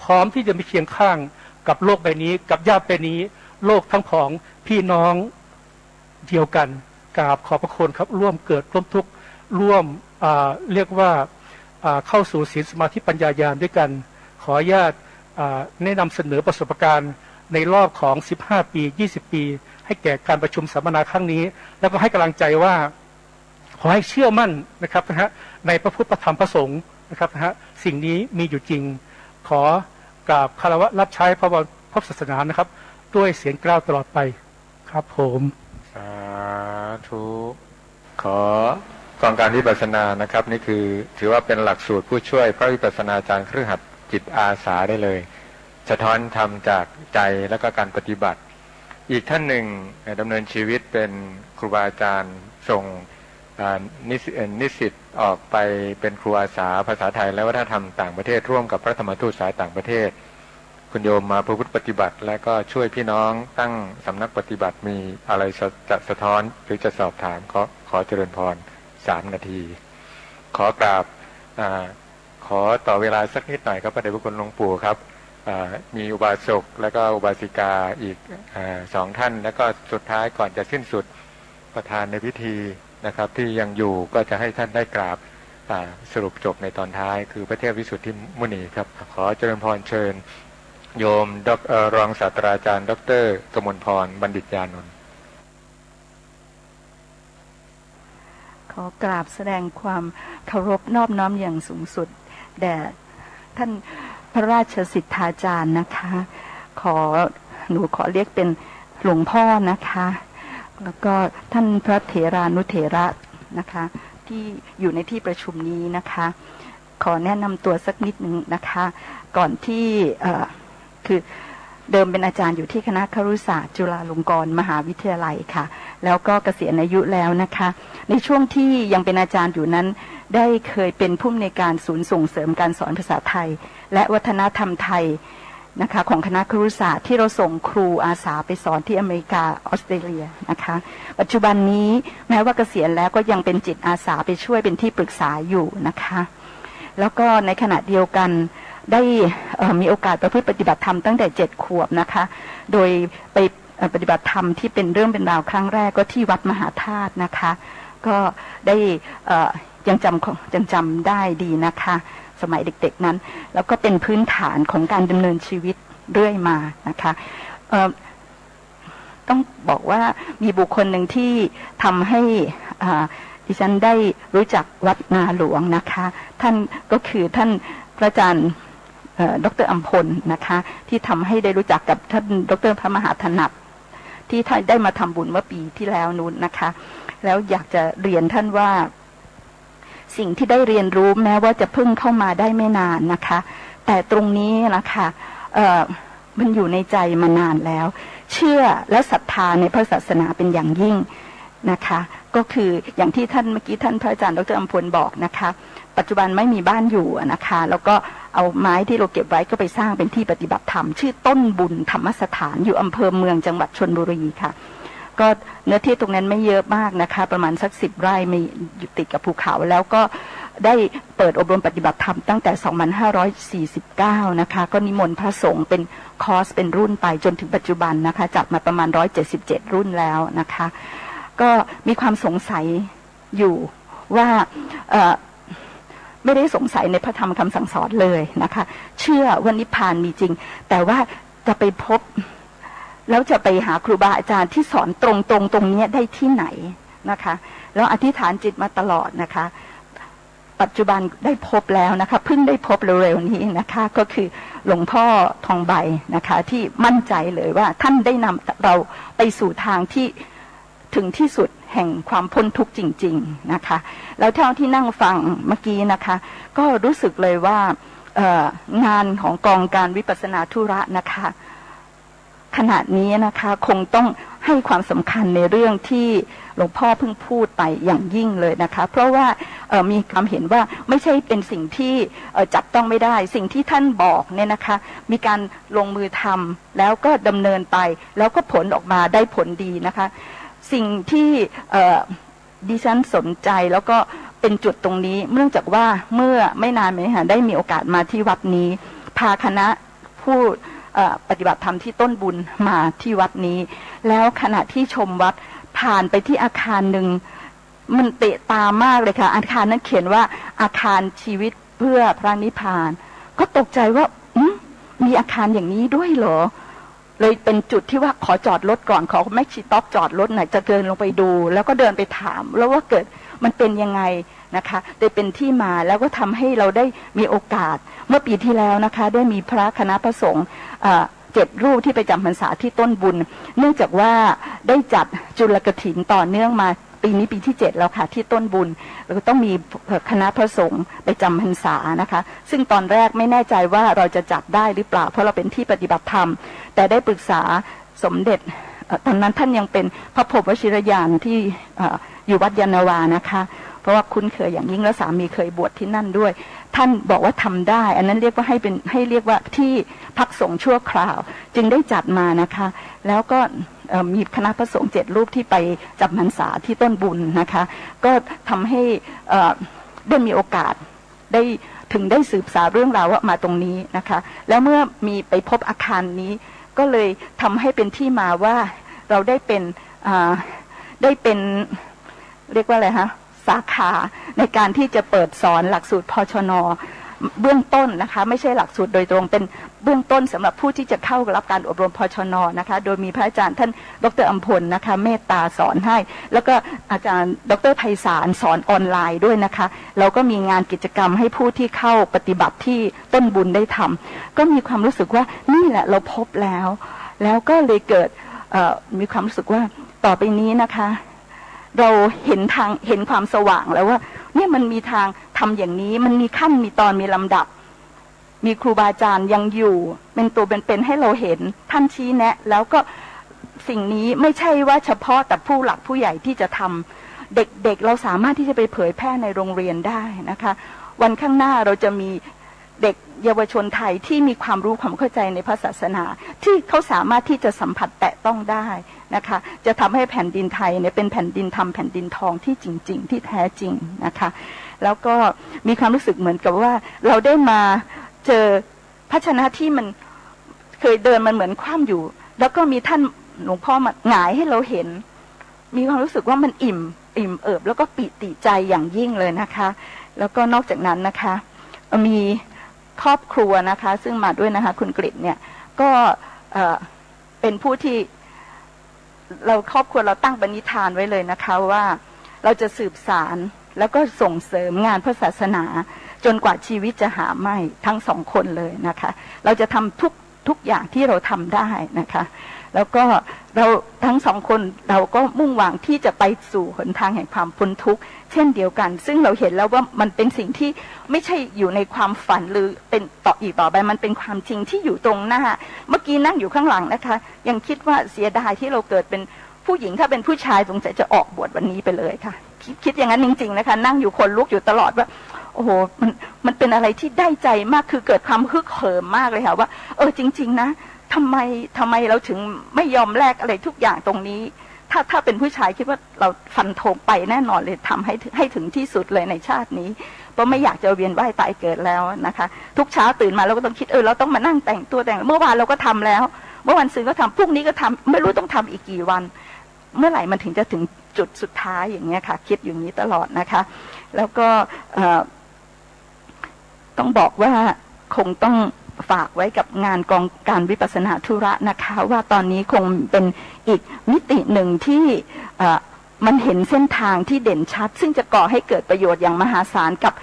พร้อมที่จะมีเคียงข้างกับโลกใบนี้กับญาติใบนี้โลกทั้งของพี่น้องเดียวกันกราบขอบพระคุณครับร่วมเกิดร่วมทุกข์ร่วมเรียกว่าเข้าสู่ศีลสมาธิปัญญาญาณด้วยกันขออนุญาตแนะนำเสนอประสบการณ์ในรอบของ15 ปี20 ปีให้แก่การประชุมสัมมนาครั้งนี้แล้วก็ให้กำลังใจว่าขอให้เชื่อมั่นนะครับในพระพุทธธรรมพระสงฆ์นะครับสิ่งนี้มีอยู่จริงขอกราบคารวะรับใช้พระศาสนานะครับด้วยเสียงกล้าวตลอดไปครับผมสาธุขอกองการวิปัสสนานะครับนี่คือถือว่าเป็นหลักสูตรผู้ช่วยพระวิปัสสนาจารย์คฤหัสถ์จิตอาสาได้เลยสะท้อนธรรมจากใจและก็การปฏิบัติอีกท่านหนึ่งดำเนินชีวิตเป็นครูบาอาจารย์ส่งนิสิตออกไปเป็นครูอาสาภาษาไทยและวัฒนธรรมต่างประเทศร่วมกับพระธรรมทูตสายต่างประเทศคุณโยมมาประพฤติปฏิบัติและก็ช่วยพี่น้องตั้งสำนักปฏิบัติมีอะไรจะสะท้อนหรือจะสอบถามขอเจริญพร3 นาทีขอกราบขอต่อเวลาสักนิดหน่อยครับพระเดชพระคุณหลวงปู่ครับมีอุบาสกและก็อุบาสิกาอีก2 ท่านแล้วก็สุดท้ายก่อนจะสิ้นสุดประธานในพิธีนะครับที่ยังอยู่ก็จะให้ท่านได้กราบสรุปจบในตอนท้ายคือพระเทพวิสุทธิมุนีครับขอเจริญพรเชิญโยมรองศาสตราจารย์ดร.กมลพรบัณฑิตญานนท์ขอกราบแสดงความเคารพนอบน้อมอย่างสูงสุดแด่ท่านพระราชสิทธาจารย์นะคะหนูขอเรียกเป็นหลวงพ่อนะคะแล้วก็ท่านพระเถรานุเถระนะคะที่อยู่ในที่ประชุมนี้นะคะขอแนะนำตัวสักนิดนึงนะคะก่อนที่คือเดิมเป็นอาจารย์อยู่ที่คณะครุศาสตร์จุฬาลงกรณ์มหาวิทยาลัยค่ะแล้วก็เกษียณอายุแล้วนะคะในช่วงที่ยังเป็นอาจารย์อยู่นั้นได้เคยเป็นผู้อำนวยการศูนย์ส่งเสริมการสอนภาษาไทยและวัฒนธรรมไทย นะคะของคณะครุศาสตร์ที่เราส่งครูอาสาไปสอนที่อเมริกาออสเตรเลียนะคะปัจจุบันนี้แม้ว่าเกษียณแล้วก็ยังเป็นจิตอาสาไปช่วยเป็นที่ปรึกษาอยู่นะคะแล้วก็ในขณะเดียวกันได้มีโอกาสประพฤติปฏิบัติธรรมตั้งแต่7 ขวบนะคะโดยไปปฏิบัติธรรมที่เป็นเรื่องเป็นราวครั้งแรกก็ที่วัดมหาธาตุนะคะก็ได้ยังจำได้ดีนะคะสมัยเด็กๆนั้นแล้วก็เป็นพื้นฐานของการดำเนินชีวิตเรื่อยมานะคะต้องบอกว่ามีบุคคลหนึ่งที่ทำให้ดิฉันได้รู้จักวัดนาหลวงนะคะท่านก็คือท่านพระอาจารย์ดร.อัมพลนะคะที่ทำให้ได้รู้จักกับท่านดร.พระมหาถนัดที่ท่านได้มาทำบุญเมื่อปีที่แล้วนู้นนะคะแล้วอยากจะเรียนท่านว่าสิ่งที่ได้เรียนรู้แม้ว่าจะเพิ่งเข้ามาได้ไม่นานนะคะแต่ตรงนี้นะคะมันอยู่ในใจมานานแล้วเชื่อและศรัทธาในพระศาสนาเป็นอย่างยิ่งนะคะก็คืออย่างที่ท่านเมื่อกี้ท่านพระอาจารย์ดร.อัมพลบอกนะคะปัจจุบันไม่มีบ้านอยู่นะคะแล้วก็เอาไม้ที่เราเก็บไว้ก็ไปสร้างเป็นที่ปฏิบัติธรรมชื่อต้นบุญธรรมสถานอยู่อำเภอเมืองจังหวัดชลบุรีค่ะก็เนื้อที่ตรงนั้นไม่เยอะมากนะคะประมาณสัก10 ไร่มีอยู่ติดกับภูเขาแล้วก็ได้เปิดอบรมปฏิบัติธรรมตั้งแต่ 2549 นะคะก็นิมนต์พระสงฆ์เป็นคอร์สเป็นรุ่นไปจนถึงปัจจุบันนะคะจัดมาประมาณ177 รุ่นแล้วนะคะก็มีความสงสัยอยู่ว่าไม่ได้สงสัยในพระธรรมคำสั่งสอนเลยนะคะเชื่อว่านิพพานมีจริงแต่ว่าจะไปพบแล้วจะไปหาครูบาอาจารย์ที่สอนตรงนี้ได้ที่ไหนนะคะแล้วอธิษฐานจิตมาตลอดนะคะปัจจุบันได้พบแล้วนะคะเพิ่งได้พบเร็วๆนี้นะคะก็คือหลวงพ่อทองใบนะคะที่มั่นใจเลยว่าท่านได้นำเราไปสู่ทางที่ถึงที่สุดแห่งความพ้นทุกข์จริงๆนะคะแล้วเท่าที่นั่งฟังเมื่อกี้นะคะก็รู้สึกเลยว่างานของกองการวิปัสสนาธุระนะคะขณะนี้นะคะคงต้องให้ความสำคัญในเรื่องที่หลวงพ่อเพิ่งพูดไปอย่างยิ่งเลยนะคะเพราะว่ามีความเห็นว่าไม่ใช่เป็นสิ่งที่จับต้องไม่ได้สิ่งที่ท่านบอกเนี่ยนะคะมีการลงมือทำแล้วก็ดำเนินไปแล้วก็ผลออกมาได้ผลดีนะคะสิ่งที่ดิฉันสนใจแล้วก็เป็นจุดตรงนี้เนื่องจากว่าเมื่อไม่นานมานี้ได้มีโอกาสมาที่วัดนี้พาคณะผู้ปฏิบัติธรรมที่ต้นบุญมาที่วัดนี้แล้วขณะที่ชมวัดผ่านไปที่อาคารหนึ่งมันเตะตามากเลยค่ะอาคารนั้นเขียนว่าอาคารชีวิตเพื่อพระนิพพานก็ตกใจว่ามีอาคารอย่างนี้ด้วยเหรอเลยเป็นจุดที่ว่าขอจอดรถก่อนขอแม็กซี่ต็อกจอดรถหน่อยจะเดินลงไปดูแล้วก็เดินไปถามแล้วว่าเกิดมันเป็นยังไงนะคะได้เป็นที่มาแล้วก็ทำให้เราได้มีโอกาสเมื่อปีที่แล้วนะคะได้มีพระคณะพระสงฆ์7 รูปที่ไปจำพรรษาที่ต้นบุญเนื่องจากว่าได้จัดจุลกฐินต่อเนื่องมาปีนี้ปีที่7แล้วค่ะที่ต้นบุญแล้วก็ต้องมีคณะพระสงฆ์ไปจำพรรษานะคะซึ่งตอนแรกไม่แน่ใจว่าเราจะจัดได้หรือเปล่าเพราะเราเป็นที่ปฏิบัติธรรมแต่ได้ปรึกษาสมเด็จตอนนั้นท่านยังเป็นพระพรหมวชิรยานที่อยู่วัดยานนาวานะคะเพราะว่าคุ้นเคยอย่างยิ่งแล้วสามีเคยบวชที่นั่นด้วยท่านบอกว่าทำได้อันนั้นเรียกว่าให้เรียกว่าที่พักสงฆ์ชั่วคราวจึงได้จัดมานะคะแล้วก็มีคณะพระสงฆ์7 รูปที่ไปจำพรรษาที่ต้นบุญนะคะก็ทำให้ได้มีโอกาสได้สืบสาวเรื่องราวว่ามาตรงนี้นะคะแล้วเมื่อมีไปพบอาคารนี้ก็เลยทำให้เป็นที่มาว่าเราได้เป็นเรียกว่าอะไรคะสาขาในการที่จะเปิดสอนหลักสูตรพชน.เบื้องต้นนะคะไม่ใช่หลักสูตรโดยตรงเป็นเบื้องต้นสำหรับผู้ที่จะเข้ารับการอบรมพชน.นะคะโดยมีพระอาจารย์ท่านดร.อัมพลนะคะเมตตาสอนให้แล้วก็อาจารย์ดร.ไพศาลสอนออนไลน์ด้วยนะคะเราก็มีงานกิจกรรมให้ผู้ที่เข้าปฏิบัติที่ต้นบุญได้ทำก็มีความรู้สึกว่านี่แหละเราพบแล้วก็เลยเกิดมีความรู้สึกว่าต่อไปนี้นะคะเราเห็นความสว่างแล้วว่าเนี่ยมันมีทางทำอย่างนี้มันมีขั้นมีตอนมีลำดับมีครูบาอาจารย์ยังอยู่เป็นตัวเป็นให้เราเห็นท่านชี้แนะแล้วก็สิ่งนี้ไม่ใช่ว่าเฉพาะแต่ผู้หลักผู้ใหญ่ที่จะทำเด็กเราสามารถที่จะไปเผยแพร่ในโรงเรียนได้นะคะวันข้างหน้าเราจะมี เด็กเยาวชนไทยที่มีความรู้ความเข้าใจในพระศาสนาที่เขาสามารถที่จะสัมผัสแตะต้องได้นะคะจะทำให้แผ่นดินไทยเนี่ยเป็นแผ่นดินธรรมแผ่นดินทองที่จริงๆที่แท้จริงนะคะแล้วก็มีความรู้สึกเหมือนกับว่าเราได้มาเจอภาชนะที่มันเคยเดินมันเหมือนคว่ำอยู่แล้วก็มีท่านหลวงพ่อมาหงายให้เราเห็นมีความรู้สึกว่ามันอิ่มเอิบแล้วก็ปิติใจอย่างยิ่งเลยนะคะแล้วก็นอกจากนั้นนะคะมีครอบครัวนะคะซึ่งมาด้วยนะคะคุณกฤษเนี่ยก็เป็นผู้ที่เราครอบครัวเราตั้งปณิธานไว้เลยนะคะว่าเราจะสืบสารแล้วก็ส่งเสริมงานพระศาสนาจนกว่าชีวิตจะหาไม่ทั้งสองคนเลยนะคะเราจะทำทุกอย่างที่เราทำได้นะคะแล้วก็เราทั้งสองคนเราก็มุ่งหวังที่จะไปสู่หนทางแห่งความพ้นทุกข์เช่นเดียวกันซึ่งเราเห็นแล้วว่ามันเป็นสิ่งที่ไม่ใช่อยู่ในความฝันหรือเป็นต่อไปมันเป็นความจริงที่อยู่ตรงหน้าเมื่อกี้นั่งอยู่ข้างหลังนะคะยังคิดว่าเสียดายที่เราเกิดเป็นผู้หญิงถ้าเป็นผู้ชายสงสัยจะออกบวชวันนี้ไปเลยค่ะคิดอย่างนั้นจริงๆนะคะนั่งอยู่คนลุกอยู่ตลอดว่าโอ้โหมันเป็นอะไรที่ได้ใจมากคือเกิดความฮึกเหิมมากเลยค่ะว่าจริงๆนะทำไมเราถึงไม่ยอมแลกอะไรทุกอย่างตรงนี้ถ้าเป็นผู้ชายคิดว่าเราฟันธงไปแน่นอนเลยทำให้ถึงที่สุดเลยในชาตินี้เพราะไม่อยากจะเวียนว่ายตายเกิดแล้วนะคะทุกเช้าตื่นมาเราก็ต้องคิดเราต้องมานั่งแต่งตัวเมื่อวานเราก็ทำแล้วเมื่อวันศุกร์ก็ทำพรุ่งนี้ก็ทำไม่รู้ต้องทำอีกกี่วันเมื่อไหร่มันถึงจะถึงจุดสุดท้ายอย่างเงี้ยค่ะคิดอย่างนี้ตลอดนะคะแล้วก็ต้องบอกว่าคงต้องฝากไว้กับงานกองการวิปัสสนาธุระนะคะว่าตอนนี้คงเป็นอีกมิติหนึ่งที่มันเห็นเส้นทางที่เด่นชัดซึ่งจะก่อให้เกิดประโยชน์อย่างมหาศาลกับ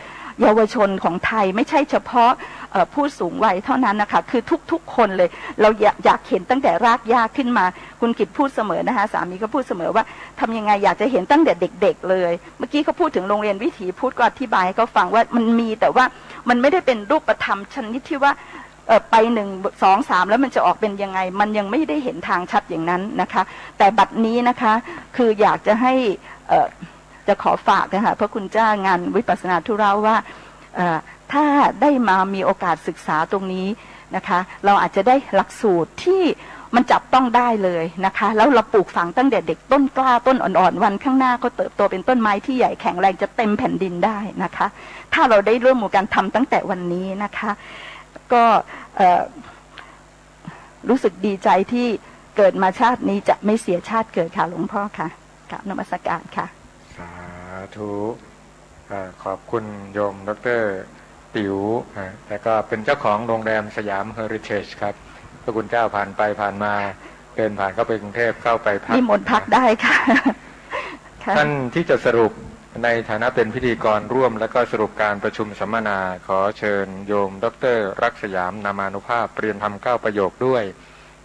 เยาวชนของไทยไม่ใช่เฉพาะผู้สูงวัยเท่านั้นนะคะคือทุกๆคนเลยเราอยากเห็นตั้งแต่รากหญ้าขึ้นมาคุณกิตพูดเสมอนะคะสามีก็พูดเสมอว่าทำยังไงอยากจะเห็นตั้งแต่เด็กๆเลยเมื่อกี้เขาพูดถึงโรงเรียนวิถีพุทธก็อธิบายให้เขาฟังว่ามันมีแต่ว่ามันไม่ได้เป็นรูปธรรมชนิดที่ว่าไป1 2 3แล้วมันจะออกเป็นยังไงมันยังไม่ได้เห็นทางชัดอย่างนั้นนะคะแต่บัดนี้นะคะคืออยากจะให้จะขอฝากนะคะพระคุณเจ้างานวิปัสสนาธุระว่าถ้าได้มามีโอกาสศึกษาตรงนี้นะคะเราอาจจะได้หลักสูตรที่มันจับต้องได้เลยนะคะแล้วเราปลูกฝังตั้งแต่เด็กต้นกล้าต้นอ่อนๆวันข้างหน้าก็เติบโตเป็นต้นไม้ที่ใหญ่แข็งแรงจะเต็มแผ่นดินได้นะคะถ้าเราได้ร่วมมือกันทำตั้งแต่วันนี้นะคะก็รู้สึกดีใจที่เกิดมาชาตินี้จะไม่เสียชาติเกิดค่ะหลวงพ่อค่ะกราบนมัสการค่ะสาธุขอบคุณโยมดร.ติ๋วแล้วก็เป็นเจ้าของโรงแรมสยามเฮอริเทจครับพระคุณเจ้าผ่านไปผ่านมาเดินผ่านเข้าไปกรุงเทพเข้าไปพักนิมนต์พักได้ค่ะท่านที่จะสรุปในฐานะเป็นพิธีกรร่วมและก็สรุปการประชุมสัมมนาขอเชิญโยมดร.รักสยามนามานุภาพเรียนธรรม9ประโยคด้วย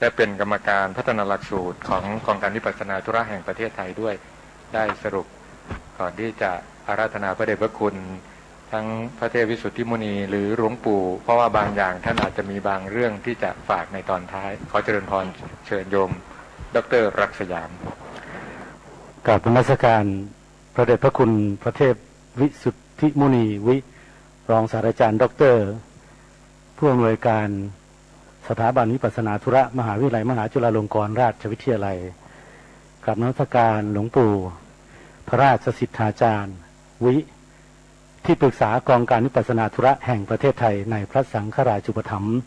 และเป็นกรรมการพัฒนาหลักสูตรของกองการวิปัสสนาธุระแห่งประเทศไทยด้วยได้สรุปก่อนที่จะอาราธนาพระเดชพระคุณทั้งพระเทพวิสุทธิมุนีหรือหลวงปู่เพราะว่าบางอย่างท่านอาจจะมีบางเรื่องที่จะฝากในตอนท้ายขอเจริญพรเชิญโยมดร.รักสยามกราบนมัสการพระเดชพระคุณพระเทพวิสุทธิมุนีรองศาสตราจารย์ดร.ผู้อำนวยการสถาบันวิปัสสนาธุระมหาวิทยาลัยมหาจุฬาลงกรณราชวิทยาลัยกราบนมัสการหลวงปู่พระราชสิทธาจารย์ที่ปรึกษากองการวิปัสสนาธุระแห่งประเทศไทยในพระสังฆราชูปถัมภ์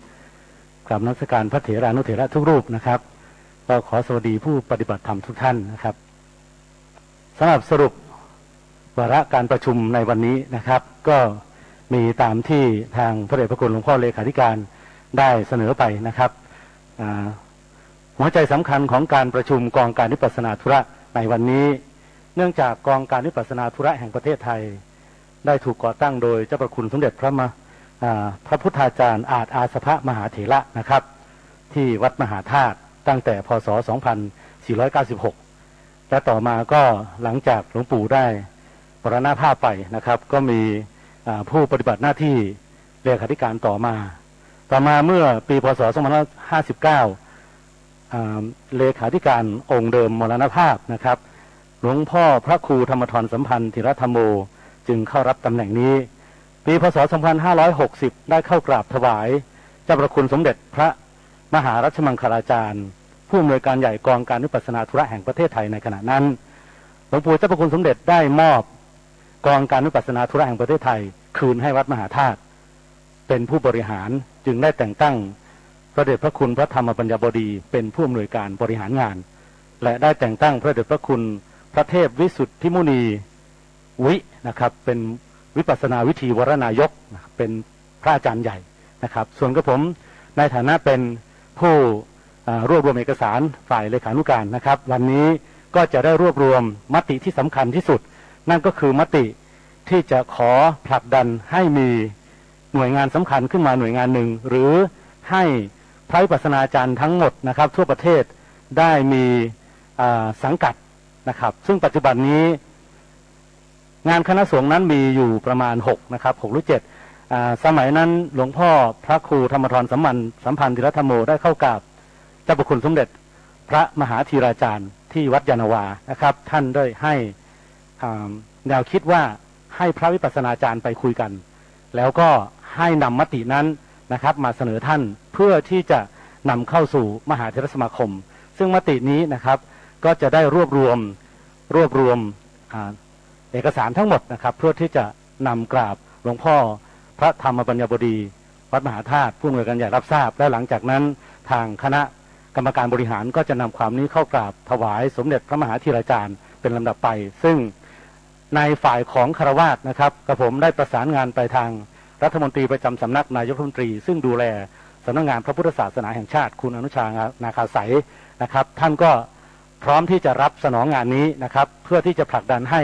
กราบนมัสการพระเถรานุเถระทุกรูปนะครับก็ขอสวัสดีผู้ปฏิบัติธรรมทุกท่านนะครับสำหรับสรุปวาระการประชุมในวันนี้นะครับก็มีตามที่ทางพระเดชพระคุณหลวงพ่อเลขาธิการได้เสนอไปนะครับหัวใจสำคัญของการประชุมกองการวิปัสสนาธุระในวันนี้เนื่องจากกองการวิปัสสนาธุระแห่งประเทศไทยได้ถูกก่อตั้งโดยเจ้าประคุณสมเด็จพระพุทธาจารย์อาสภะมหาเถระนะครับที่วัดมหาธาตุตั้งแต่พศ 2496และต่อมาก็หลังจากหลวงปู่ได้มรณภาพไปนะครับก็มีผู้ปฏิบัติหน้าที่เลขาธิการต่อมาเมื่อปีพศ 2559เลขาธิการองค์เดิมมรณภาพนะครับหลวงพ่อพระครูธรรมธรสัมพันธ์ธีรธรรมโมจึงเข้ารับตำแหน่งนี้ ปีพศ 2560 ได้เข้ากราบถวายเจ้าประคุณสมเด็จพระมหารัชมังคลาจารย์ผู้อำนวยการใหญ่กองการวิปัสสนาธุระแห่งประเทศไทยในขณะนั้นหลวงปู่เจ้าประคุณสมเด็จได้มอบกองการวิปัสสนาธุระแห่งประเทศไทยคืนให้วัดมหาธาตุเป็นผู้บริหารจึงได้แต่งตั้งพระเดชพระคุณพระธรรมปัญญาบดีเป็นผู้อำนวยการบริหารงานและได้แต่งตั้งพระเดชพระคุณพระเทพวิสุทธิมุนีวินะครับเป็นวิปัสสนาวิธีวรนายกเป็นพระอาจารย์ใหญ่นะครับส่วนกระผมในฐานะเป็นผู้รวบรวมเอกสารฝ่ายเลขานุการนะครับวันนี้ก็จะได้รวบรวมมติที่สำคัญที่สุดนั่นก็คือมติที่จะขอผลักดันให้มีหน่วยงานสำคัญขึ้นมาหน่วยงานหนึ่งหรือให้พระวิปัสสนาจารย์ทั้งหมดนะครับทั่วประเทศได้มีสังกัดนะครับซึ่งปัจจุบันนี้งานคณะสงฆ์นั้นมีอยู่ประมาณ6นะครับ6หรือ7สมัยนั้นหลวงพ่อพระครูธรรมธรสัมพันธ์ธีรธรรมโมได้เข้ากราบเจ้าประคุณสมเด็จพระมหาธีราจารย์ที่วัดยานนาวานะครับท่านได้ให้แนวคิดว่าให้พระวิปัสสนาจารย์ไปคุยกันแล้วก็ให้นำมตินั้นนะครับมาเสนอท่านเพื่อที่จะนำเข้าสู่มหาเถรสมาคมซึ่งมตินี้นะครับก็จะได้รวบรวมเอกสารทั้งหมดนะครับเพื่อที่จะนำกราบหลวงพ่อพระธรรมปัญญาบดีวัดมหาธาตุผู้อำนวยการใหญ่รับทราบและหลังจากนั้นทางคณะกรรมการบริหารก็จะนำความนี้เข้ากราบถวายสมเด็จพระมหาธีราจารย์เป็นลำดับไปซึ่งในฝ่ายของคฤหัสถ์นะครับกระผมได้ประสานงานไปทางรัฐมนตรีประจำสำนักนายกรัฐมนตรีซึ่งดูแลสำนักงานพระพุทธศาสนาแห่งชาติคุณอนุชานาคาใสนะครับท่านก็พร้อมที่จะรับสนองงานนี้นะครับเพื่อที่จะผลักดันให้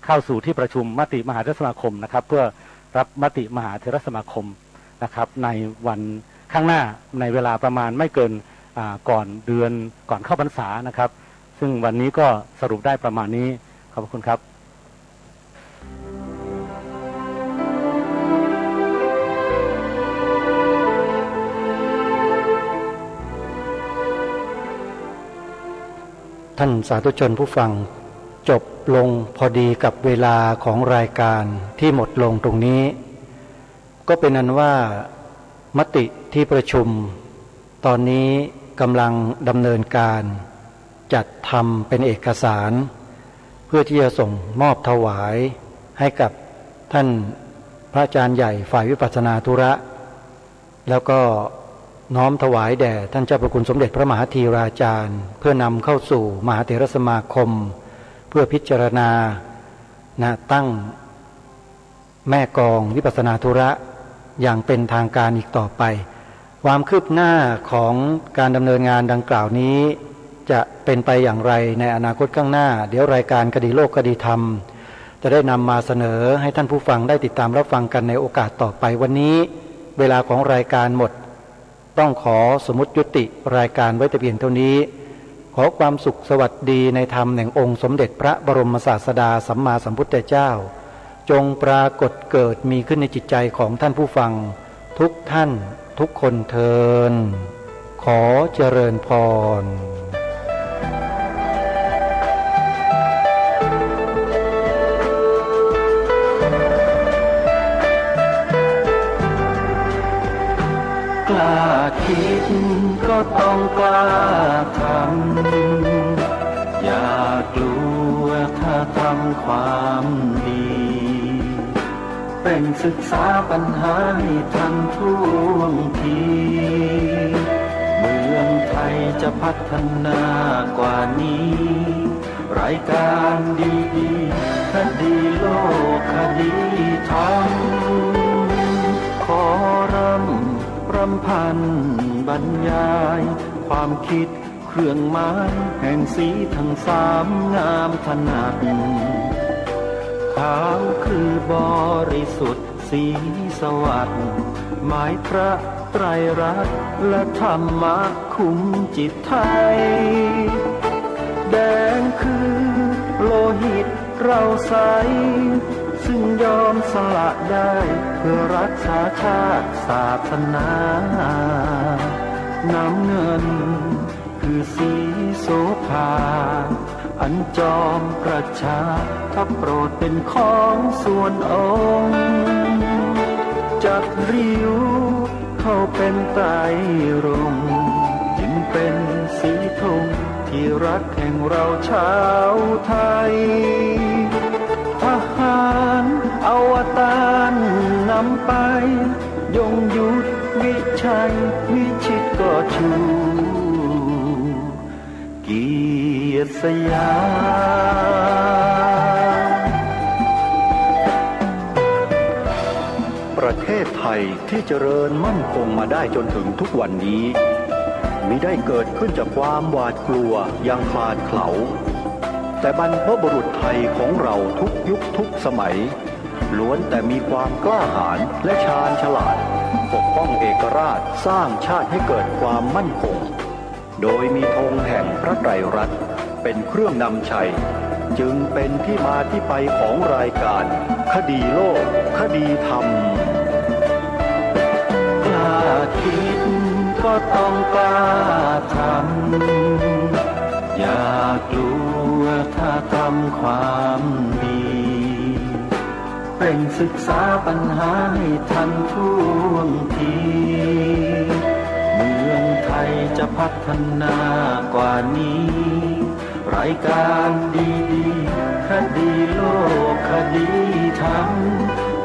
เข้าสู่ที่ประชุมมติมหาเถรสมาคมนะครับเพื่อรับมติมหาเถรสมาคมนะครับในวันข้างหน้าในเวลาประมาณไม่เกินก่อนเข้าพรรษานะครับซึ่งวันนี้ก็สรุปได้ประมาณนี้ขอบคุณครับท่านสาธุชนผู้ฟังจบลงพอดีกับเวลาของรายการที่หมดลงตรงนี้ก็เป็นอันว่ามติที่ประชุมตอนนี้กำลังดำเนินการจัดทำเป็นเอกสารเพื่อที่จะส่งมอบถวายให้กับท่านพระอาจารย์ใหญ่ฝ่ายวิปัสสนาธุระแล้วก็น้อมถวายแด่ท่านเจ้าประคุณสมเด็จพระมหาธีราจารย์เพื่อนำเข้าสู่มหาเถรสมาคมเพื่อพิจารณาตั้งแม่กองวิปัสสนาธุระอย่างเป็นทางการอีกต่อไปความคืบหน้าของการดำเนินงานดังกล่าวนี้จะเป็นไปอย่างไรในอนาคตข้างหน้าเดี๋ยวรายการคดีโลกคดีธรรมจะได้นำมาเสนอให้ท่านผู้ฟังได้ติดตามรับฟังกันในโอกาสต่อไปวันนี้เวลาของรายการหมดต้องขอสมมุติยุติรายการไว้แต่เพียงเท่านี้ขอความสุขสวัสดีในธรรมแห่งองค์สมเด็จพระบรมศาสดาสัมมาสัมพุทธเจ้าจงปรากฏเกิดมีขึ้นในจิตใจของท่านผู้ฟังทุกท่านทุกคนเทินขอเจริญพรกล้าคิดก็ต้องกล้าทำอย่ากลัวถ้าทำความดีเป็นศึกษาปัญหาให้ทันท่วงทีเมืองไทยจะพัฒนากว่านี้รายการดีๆคดีโลกคดีธรรมขอรำพันบรรยายความคิดเครื่องหมายแห่งสีทั้งสามงามถนัดขาวคือบริสุทธิ์สีสวัสดิ์หมายพระไตรรัตน์และธรรมะคุ้มจิตไทยแดงคือโลหิตเราใสซึ่งยอมสละได้เพื่อรักษาชาติศาสนาน้ำเงินคือสีโสภาอันจอมประชาถ้าโปรดเป็นของส่วนองค์ จักริ้วเข้าเป็นไตรรงค์จึงเป็นสีธงที่รักแห่งเราชาวไทยทหารอวตารนำไปยงยุทธวิชัยวิชิตก็ชูเกียรติสยามประเทศไทยที่เจริญมั่นคงมาได้จนถึงทุกวันนี้มิได้เกิดขึ้นจากความหวาดกลัวอย่างคลาดเขลาแต่บรรพบุรุษไทยของเราทุกยุคทุกสมัยล้วนแต่มีความกล้าหาญและชาญฉลาดปกป้องเอกราชสร้างชาติให้เกิดความมั่นคงโดยมีธงแห่งพระไตรรัตน์เป็นเครื่องนำชัยจึงเป็นที่มาที่ไปของรายการคดีโลกคดีธรรมกล้าคิดก็ต้องกล้าทำอย่ากลัวถ้าทำความดีเร่งศึกษาปัญหาให้ทันท่วงทีเมืองไทยจะพัฒนากว่านี้รายการดีๆคดีโลกคดีธรรม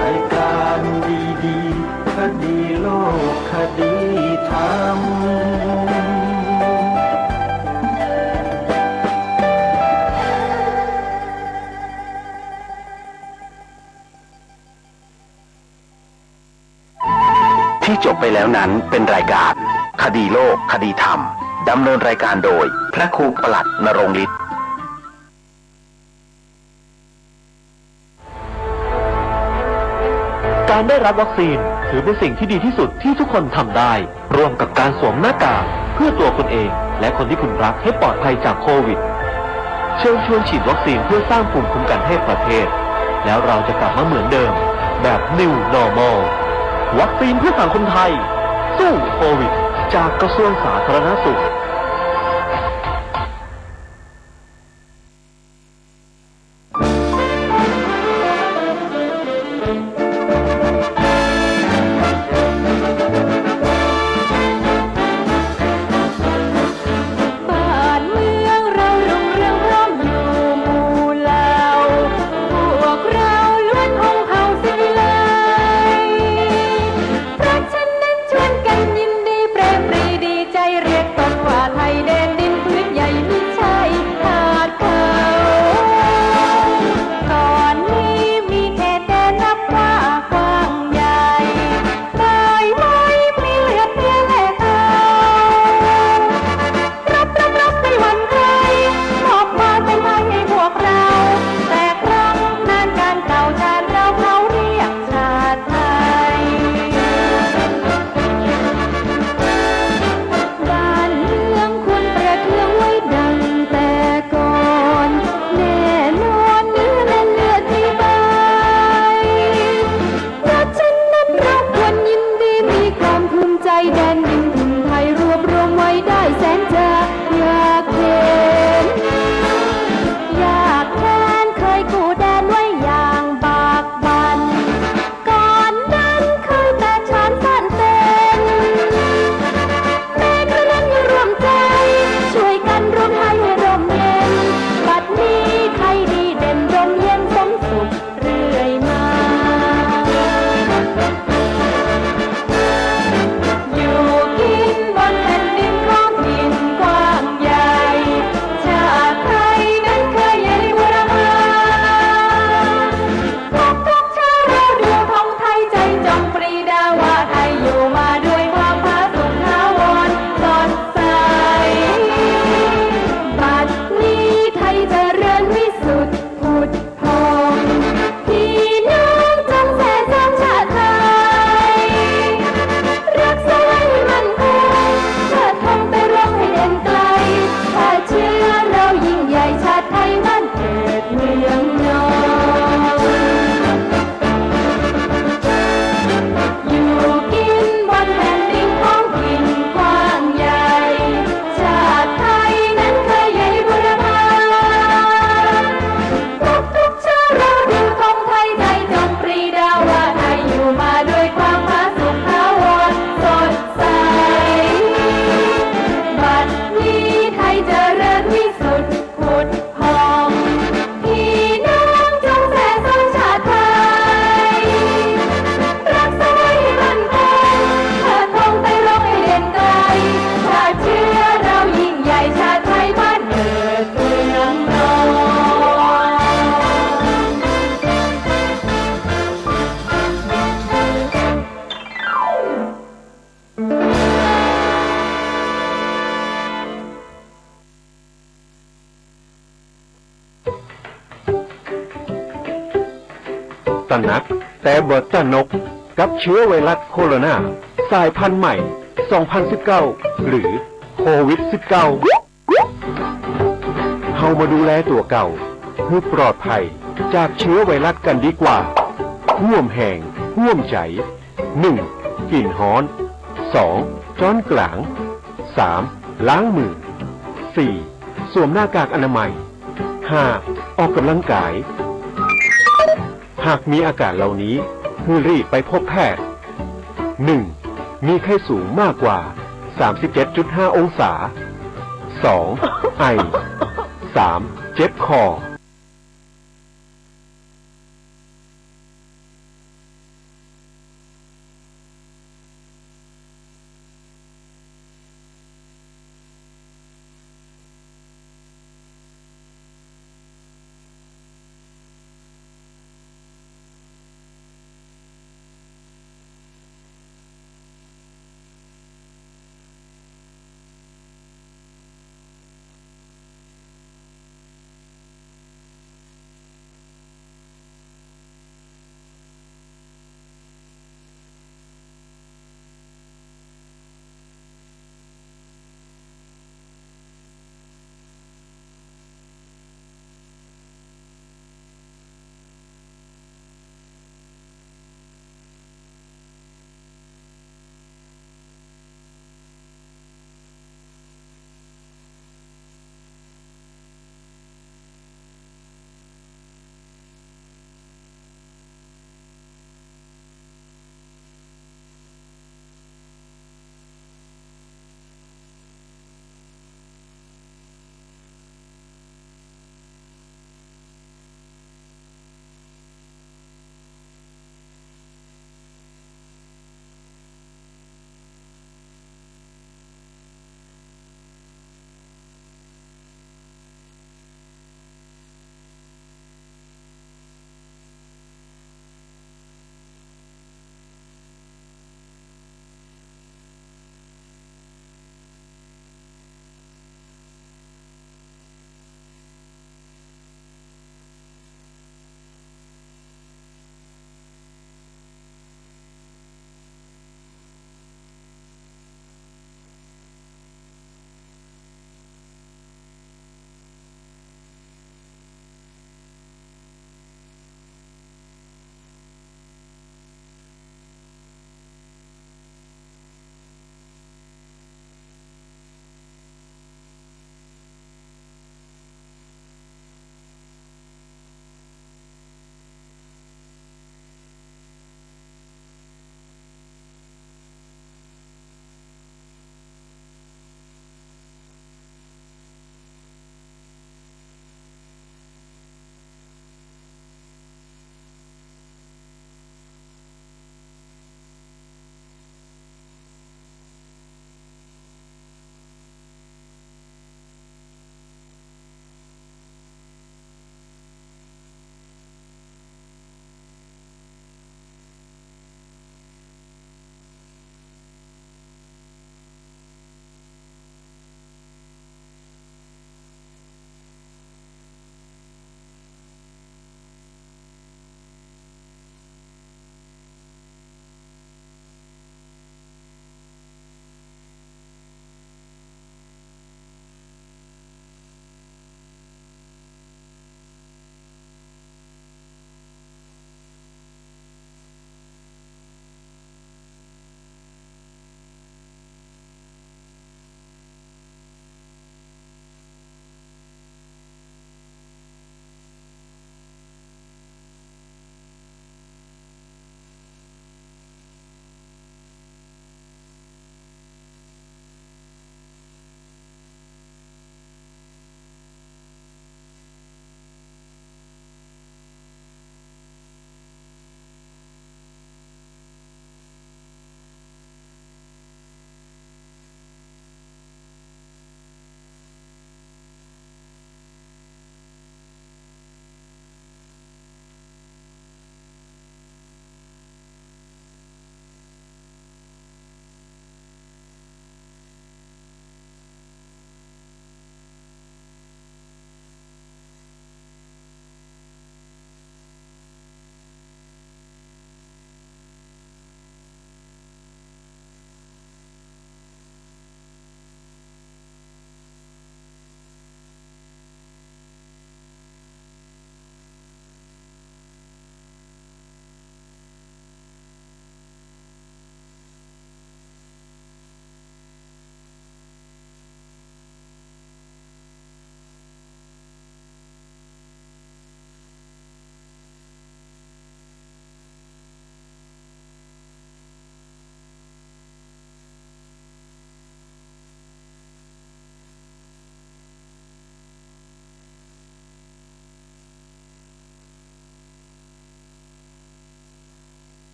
รายการดีๆคดีโลกคดีธรรมที่จบไปแล้วนั้นเป็นรายการคดีโลกคดีธรรมดำเนินรายการโดยพระครูปลัดณรงค์ฤทธิ์การได้รับวัคซีนถือเป็นสิ่งที่ดีที่สุดที่ทุกคนทำได้ร่วมกับการสวมหน้ากากเพื่อตัวคุณเองและคนที่คุณรักให้ปลอดภัยจากโควิดเชิญชวนฉีดวัคซีนเพื่อสร้างภูมิคุ้มกันให้ประเทศแล้วเราจะกลับมาเหมือนเดิมแบบ New Normal วัคซีนเพื่อฝั่งคนไทยสู้โควิดจากกระทรวงสาธารณสุขเพราะฉะนั้นชวนกันยินดีเปรมปรีดีใจเรียกตนว่า ตระหนักแต่บ่ตระหนกกับเชื้อไวรัสโคโรนาสายพันธุ์ใหม่ 2019 หรือโควิด -19 เฮามาดูแลตัวเก่าเพื่อปลอดภัยจากเชื้อไวรัสกันดีกว่าห่วมแห่งห่วมใจ 1. กลิ่นฮ้อน 2. จ้อนกลาง 3. ล้างมือ 4. สวมหน้ากากอนามัย 5. ออกกำลังกาย หากมีอาการเหล่านี้ให้รีบไปพบแพทย์ 1. มีไข้สูงมากกว่า 37.5 องศา 2. ไอ 3. เจ็บคอ